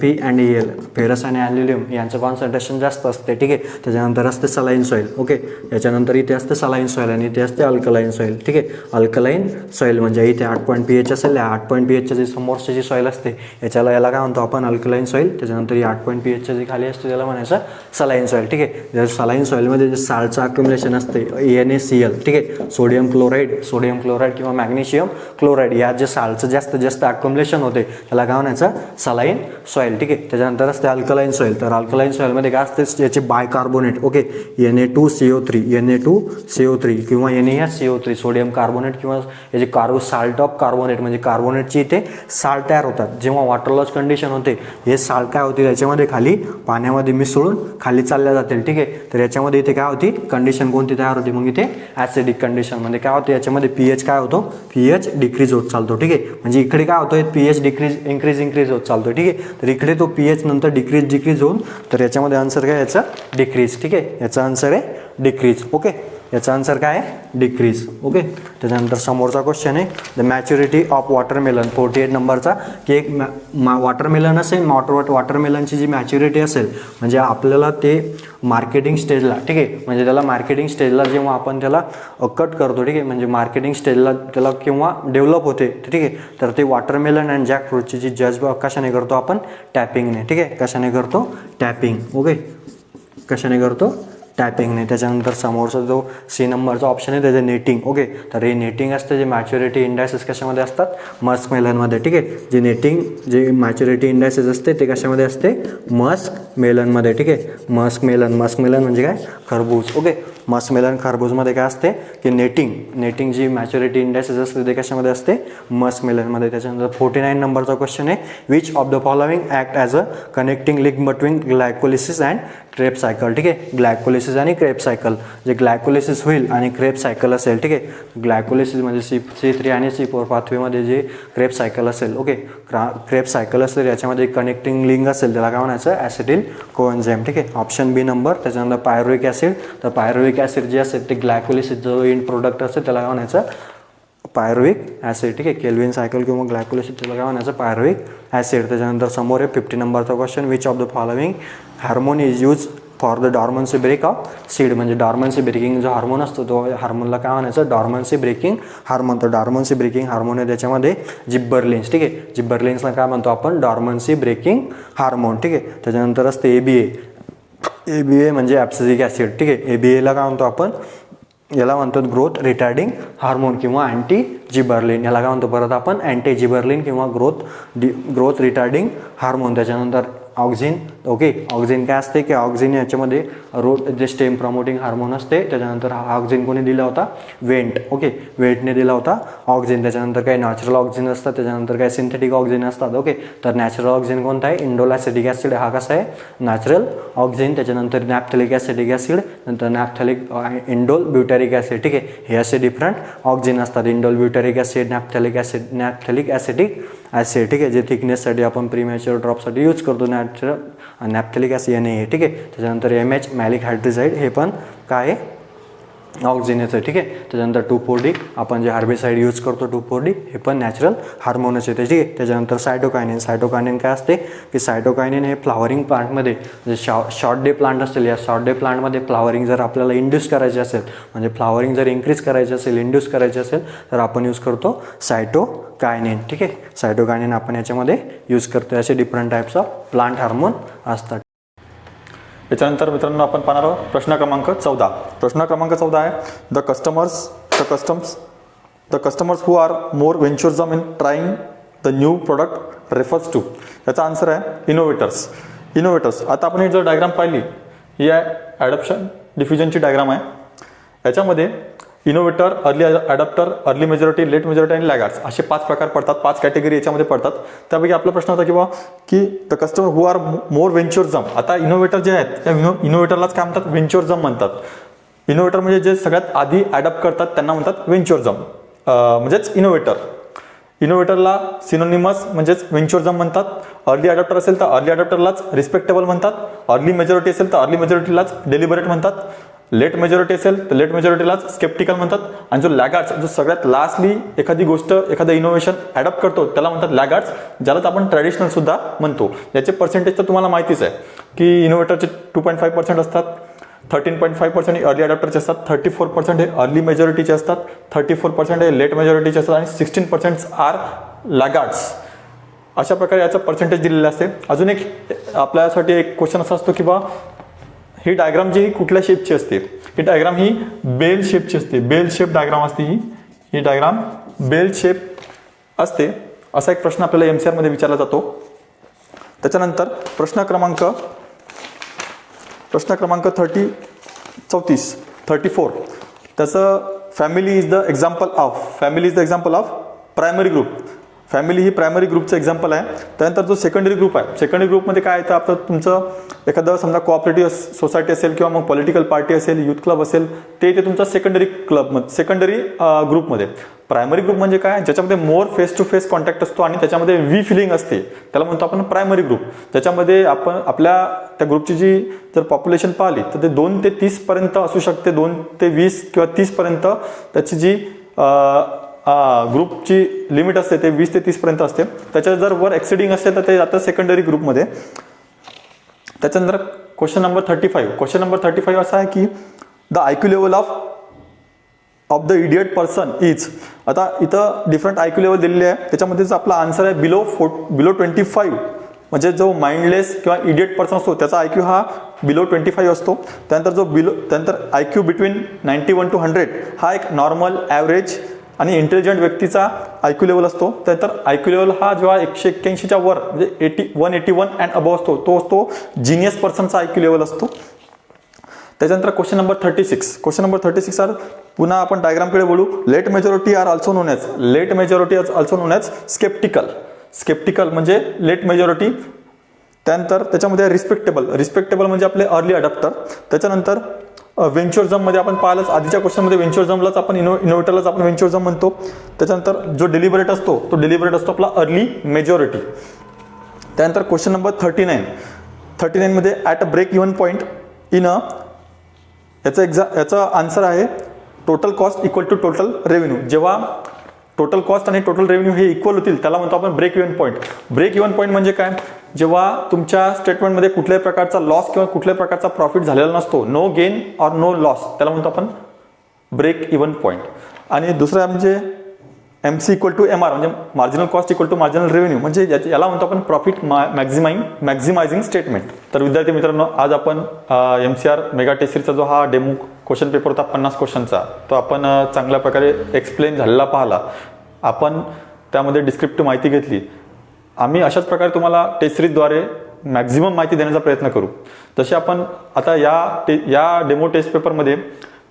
Speaker 2: Fe and Al ferrous आणि ॲल्युमिनियम यांचं कॉन्सन्ट्रेशन जास्त असते ठीक आहे. त्याच्यानंतर असते सलाईन सॉइल. ओके, याच्यानंतर इथे असते सलाईन सॉइल आणि इथे असते अल्कलाइन सॉइल ठीक आहे. अल्कलाइन सॉइल म्हणजे इथे 8 pH असेल, या 8 pHच्या जे समोरची जी सॉइल असते याला काय म्हणतो आपण अल्कलाइन सॉइल. त्याच्यानंतर ही 8 pHच्या जी खाली असते त्याला म्हणायचं सलाईन सॉइल ठीक आहे. जर सलाईन सॉइलमध्ये जे साल्टचं अक्युमुलेशन असते NaCl ठीक आहे, sodium chloride chloride, sodium chloride किंवा मॅग्नेशियम क्लोराईड या जे साल्टचं जास्तीत जास्त अक्युमुलेशन होते त्याला काय म्हणायचं, सलाईन सॉईल. ठीक आहे. त्याच्यानंतर असते अल्कलाईन सॉईल. तर अल्कलाईन सॉईलमध्ये काय असते, याचे बायकार्बोनेट. ओके, Na2CO3 किंवा NaCO3 सोडियम कार्बोनेट किंवा याचे साल्ट ऑफ कार्बोनेट म्हणजे कार्बोनेटची इथे साल्ट तयार होतात. जेव्हा वॉटर लॉस कंडिशन होते हे साल्ट काय होते, याच्यामध्ये खाली पाण्यामध्ये मिसळून खाली चालल्या जातील. ठीक आहे. तर याच्यामध्ये इथे काय होती कंडिशन, कोणती तयार होती, मग इथे ॲसिडिक कंडिशन म्हणजे काय होतं, याच्यामध्ये pH काय होतो, pH डिक्रीज होत चालतो. ठीक आहे. म्हणजे इकडे काय होतं, pH इंक्रीज होत चालतो. ठीक आहे. तर इकडे तो pH नंतर डिक्रीज होऊन, तर याच्यामध्ये आन्सर काय याचा डिक्रीज. ठीक आहे. याचा आन्सर आहे डिक्रीज. ओके, याचा आन्सर काय आहे, डिक्रीज. ओके. त्याच्यानंतर समोरचा क्वेश्चन आहे द मॅच्युरिटी ऑफ वॉटरमेलन 48 नंबरचा, की एक वॉटरमेलन असेल, वॉटरमेलनची जी मॅच्युरिटी असेल म्हणजे आपल्याला ते मार्केटिंग स्टेजला, ठीक आहे, म्हणजे त्याला मार्केटिंग स्टेजला जेव्हा आपण त्याला कट करतो, ठीक आहे, म्हणजे मार्केटिंग स्टेजला त्याला किंवा डेव्हलप होते, ठीक आहे, तर ते वॉटरमेलन अँड जॅकफ्रूटची जी कशाने करतो आपण, टॅपिंगने. ठीक आहे. कशाने करतो, टॅपिंग. ओके, कशाने करतो, टॅपिंगने. त्याच्यानंतर समोरचा जो सी नंबरचा ऑप्शन आहे त्याचं नेटिंग. ओके, तर हे नेटिंग असतं, जे मॅच्युरिटी इंडायसेस कशामध्ये असतात, मस्कमेलनमध्ये. ठीक आहे. जे नेटिंग जे मॅच्युरिटी इंडायसेस असते ते कशामध्ये असते, मस्कमेलनमध्ये. ठीक आहे. मस्कमेलन म्हणजे काय, खरबूज. ओके, मस्कमेलन खरबूजमध्ये काय असते की नेटिंग जी मॅच्युरिटी इंडायसेस असते ते कशामध्ये असते, मस्कमेलनमध्ये. त्याच्यानंतर 49 नंबरचा क्वेश्चन आहे which of the following act as a connecting link between glycolysis and Kreb cycle. ठीक आहे. ग्लायकोलिसिस आणि क्रेब सायकल, जे ग्लायकोलिसिस होईल आणि क्रेब सायकल असेल. ठीक आहे. ग्लायकोलिसिस म्हणजे C3 आणि C4 पाथवेमध्ये जे क्रेब सायकल असेल. ओके, क्रेब सायकल असेल याच्यामध्ये कनेक्टिंग लिंक असेल त्याला काय म्हणायचं, ॲसिटिल कोएन्झाइम. ठीक आहे. ऑप्शन बी नंबर. त्याच्यानंतर पायरुविक ॲसिड, तर पायरुविक ॲसिड जे असेल ते ग्लायकोलिसिस जो एंड प्रोडक्ट असेल त्याला काय म्हणायचं, पायरुविक ॲसिड. ठीक आहे. केल्विन सायकल किंवा ग्लायकोलिसिस त्याला काय म्हणायचं, पायरुविक ॲसिड. त्याच्यानंतर समोर आहे 50 नंबरचा question which of the following hormone is use for the dormancy break of seed, म्हणजे डॉर्मन्सी ब्रेकिंग जो हार्मोन असतो तो हार्मोनला काय म्हणायचं, डॉर्मन्सी ब्रेकिंग हार्मोन. तर डॉर्मन्सी ब्रेकिंग हार्मोन आहे त्याच्यामध्ये जिब्बरलिन्स. ठीक आहे. जिब्बरलिन्सला काय म्हणतो आपण, डॉर्मन्सी ब्रेकिंग हार्मोन. ठीक आहे. त्याच्यानंतर असते ABA म्हणजे ॲब्सिसिक ॲसिड. ठीक आहे. ABAला काय म्हणतो आपण, याला म्हणतो ग्रोथ रिटार्डिंग हार्मोन किंवा अँटी जिबर्लिन. याला काय म्हणतो परत आपण, अँटी जिबर्लिन किंवा ग्रोथ रिटार्डिंग हार्मोन. त्याच्यानंतर ऑक्झिन. ओके, ऑक्झिन काय असते की ऑक्झिन याच्यामध्ये जे स्टेम प्रमोटिंग हार्मोन असते. त्याच्यानंतर हा ऑक्झिन कोणी दिला होता, वेंट. ओके, वेंटने दिला होता ऑक्झिन. त्याच्यानंतर काही नॅचरल ऑक्झिन असतात, त्याच्यानंतर काही सिंथेटिक ऑक्झिन असतात. ओके, तर नॅचरल ऑक्झिन कोणता आहे, इंडोल ॲसिडिक ॲसिड हा कसा आहे, नॅचरल ऑक्झिन. त्याच्यानंतर नॅफ्थॅलिक ॲसिडिक ॲसिड, नंतर इंडोल ब्युटॅरिक ॲसिड. ठीक आहे. हे असे डिफरंट ऑक्झिन असतात, इंडोल ब्युटॅरिक ॲसिड, नॅफ्थॅलिक ॲसिडिक ॲसिड. ठीक आहे. जे थिकनेससाठी आपण प्रीमॅच्युअर ड्रॉपसाठी यूज करतो, नॅफ्थॅलिक ॲसिड NaA. ठीक आहे. त्याच्यानंतर MH मॅलिक हायड्रोक्साईड हे पण काय आहे, ऑक्झिनेचं. ठीक आहे. त्याच्यानंतर 2,4-D आपण जे हार्बिसाईड यूज करतो 2,4-D हे पण नॅचरल हार्मोनच येते. ठीक आहे. त्याच्यानंतर सायटोकायनिन काय असते की सायटोकायनिन हे फ्लॉवरिंग प्लांटमध्ये जे शॉर्ट डे प्लांट असतील, या शॉर्ट डे प्लांटमध्ये फ्लॉवरिंग जर आपल्याला इंड्यूस करायचे असेल, म्हणजे फ्लॉवरिंग जर इन्क्रीज करायचे असेल, इंड्यूस करायचे असेल तर आपण यूज करतो सायटोकायनिन. ठीक आहे. सायटोकायनिन आपण याच्यामध्ये यूज करतो. असे different types of plant hormone असतात.
Speaker 1: याच्यानंतर मित्रांनो आपण पाहणार आहोत प्रश्न क्रमांक 14. प्रश्न क्रमांक 14 आहे the customers who are more venturesome in trying the new product refers to. याचा आन्सर आहे इनोव्हेटर्स. आता आपण ही जर डायग्राम पाहिली, ही आहे ॲडॉप्शन डिफ्युजनची डायग्राम आहे. याच्यामध्ये innovator, early adopter, early majority, late majority आणि लॅगार्ड्स असे 5 प्रकार पडतात, 5 कॅटेगरी याच्यामध्ये पडतात. त्यापैकी आपला प्रश्न होता की the customer who are more venturesome. आता इनोव्हेटर जे आहेत त्या इनोव्हेटरलाच काय म्हणतात, व्हेंचुरझम म्हणतात. इनोव्हेटर म्हणजे जे सगळ्यात आधी अडॅप्ट करतात त्यांना म्हणतात व्हेंचुरझम, म्हणजेच इनोव्हेटरला सिनोनिमस म्हणजेच व्हेंचुरझम म्हणतात. अर्ली अडॅप्टर असेल तर अर्ली अडॅप्टरलाच रिस्पेक्टेबल म्हणतात. अर्ली मेजॉरिटी असेल तर अर्ली मेजॉरिटीलाच डेलिबरेट म्हणतात. लेट मेजॉरिटी असेल तर लेट मेजॉरिटीलाच स्केप्टिकल म्हणतात. आणि जो लॅगार्ड्स, जो सगळ्यात लास्टली एखादी गोष्ट, एखादं इनोव्हेशन अडॅप्ट करतो त्याला म्हणतात लॅगार्ड्स, ज्यालाच आपण ट्रॅडिशनल सुद्धा म्हणतो. याचे पर्सेंटेज तर तुम्हाला माहितीच आहे की इनोव्हेटरचे 2.5% असतात, 13.5% अर्ली अडॅप्टरचे असतात, 34% हे अर्ली मेजॉरिटीचे असतात, 34% हे लेट मेजॉरिटीचे असतात आणि 16% आर लॅगार्ड्स. अशा प्रकारे याचं पर्सेंटेज दिलेलं असते. अजून एक आपल्यासाठी एक क्वेश्चन असा असतो की बा ही डायग्राम जी कुठल्या शेपची असते, ही डायग्राम ही बेल शेपची असते. बेल शेप डायग्राम असते ही ही डायग्राम बेल शेप असते असा एक प्रश्न आपल्याला MCR मध्ये विचारला जातो. त्याच्यानंतर प्रश्न क्रमांक 34 त्याचं family is the example of primary group. Family he primary ग्रुपचं एक्झाम्पल आहे. त्यानंतर जो सेकंडरी ग्रुप आहे, सेकंडरी ग्रुपमध्ये काय येतं आपलं तुमचं एखादं समजा कोऑपरेटिव्ह सोसायटी असेल किंवा मग पॉलिटिकल पार्टी असेल, युथ क्लब असेल, ते तुमचा सेकंडरी ग्रुपमध्ये. प्रायमरी ग्रुप म्हणजे काय, ज्याच्यामध्ये मोर फेस टू फेस कॉन्टॅक्ट असतो आणि त्याच्यामध्ये वी फिलिंग असते, त्याला म्हणतो आपण प्रायमरी ग्रुप. ज्याच्यामध्ये आपण आपल्या त्या ग्रुपची जी जर पॉप्युलेशन पाहिली तर ते 2 ते 30 पर्यंत असू शकते. 2 ते 20 किंवा 30 पर्यंत त्याची जी ग्रुपची लिमिट असते ते 20 ते 30 पर्यंत असते. त्याच्या जर वर एक्सिडिंग असेल तर ते जातं सेकंडरी ग्रुपमध्ये. त्याच्यानंतर क्वेश्चन नंबर 35 असा आहे की the IQ level of the idiot person is. आता इथं डिफरंट IQ लेवल दिलेले आहे. त्याच्यामध्येच आपला आन्सर आहे बिलो 25. म्हणजे जो माइंडलेस किंवा इडियट पर्सन असतो त्याचा IQ हा बिलो 25 असतो. त्यानंतर IQ बिटवीन 91 to 100 हा एक नॉर्मल ॲव्हरेज आणि इंटेलिजंट व्यक्तीचा IQ लेवल असतो. त्यानंतर IQ लेवल हा जेव्हा 181च्या वर म्हणजे 181 अँड अबव असतो तो असतो जिनियस पर्सनचा IQ लेवल असतो. त्याच्यानंतर क्वेश्चन नंबर 36 पुन्हा आपण डायग्रामकडे वळू. Late majority are also known as sceptical म्हणजे लेट मेजॉरिटी. त्यानंतर त्याच्यामध्ये रिस्पेक्टेबल म्हणजे आपले अर्ली अडॅप्टर. त्याच्यानंतर व्हेंचर जममध्ये आपण पाहिलंच आधीच्या क्वेश्चनमध्ये व्हेंचर जमलाच आपण इनोव्हेटरलाच आपण व्हेंचर जम म्हणतो. त्याच्यानंतर जो डेलिबरेट असतो आपला अर्ली मेजॉरिटी. त्यानंतर क्वेश्चन नंबर 39 मध्ये at a break even point in याचा आन्सर आहे total cost equal to total revenue. जेव्हा टोटल कॉस्ट आणि टोटल रेव्हेन्यू हे इक्वल होतील त्याला म्हणतो आपण break even point. Break even point म्हणजे काय, जेव्हा तुमच्या स्टेटमेंटमध्ये कुठल्याही प्रकारचा लॉस किंवा कुठल्याही प्रकारचा प्रॉफिट झालेला नसतो, no gain or no loss, त्याला म्हणतो आपण ब्रेक इव्हन पॉईंट. आणि दुसरा म्हणजे MC इक्वल टू MR म्हणजे marginal cost equal to marginal revenue म्हणजे याला म्हणतो आपण प्रॉफिट मॅक्झिमायझिंग स्टेटमेंट. तर विद्यार्थी मित्रांनो, आज आपण MCR मेगा टेस्ट सिरीजचा जो हा डेमो क्वेश्चन पेपर होता 50 क्वेश्चनचा तो आपण चांगल्या प्रकारे एक्सप्लेन झालेला पाहिला. आपण त्यामध्ये डिस्क्रिप्टिव्ह माहिती घेतली. आम्ही अशाच प्रकारे तुम्हाला टेस्ट सिरीजद्वारे मॅक्झिमम माहिती देण्याचा प्रयत्न करू. जसे आपण आता या डेमो टेस्ट पेपरमध्ये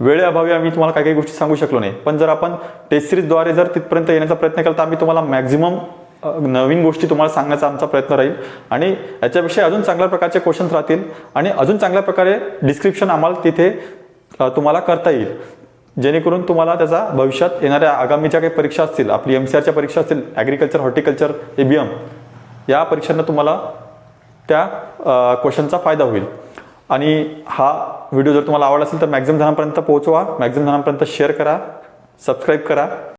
Speaker 1: वेळेअभावी आम्ही तुम्हाला काही गोष्टी सांगू शकलो नाही, पण जर आपण टेस्ट सिरीजद्वारे जर तिथपर्यंत येण्याचा प्रयत्न केला तर आम्ही तुम्हाला मॅक्झिमम नवीन गोष्टी तुम्हाला सांगण्याचा आमचा प्रयत्न राहील. आणि याच्यापेक्षा अजून चांगल्या प्रकारचे क्वेश्चन्स राहतील आणि अजून चांगल्या प्रकारे डिस्क्रिप्शन आम्हाला तिथे तुम्हाला करता येईल, जेणेकरून तुम्हाला त्याचा भविष्यात येणाऱ्या आगामी ज्या काही परीक्षा असतील, आपली MCRच्या परीक्षा असतील, ॲग्रिकल्चर, हॉर्टिकल्चर, ABM या परीक्षांना तुम्हाला त्या क्वेश्चनचा फायदा होईल. आणि हा व्हिडिओ जर तुम्हाला आवडला असेल तर मॅक्झिमम जणांपर्यंत पोहोचवा, मॅक्झिमम जणांपर्यंत शेअर करा, सबस्क्राईब करा.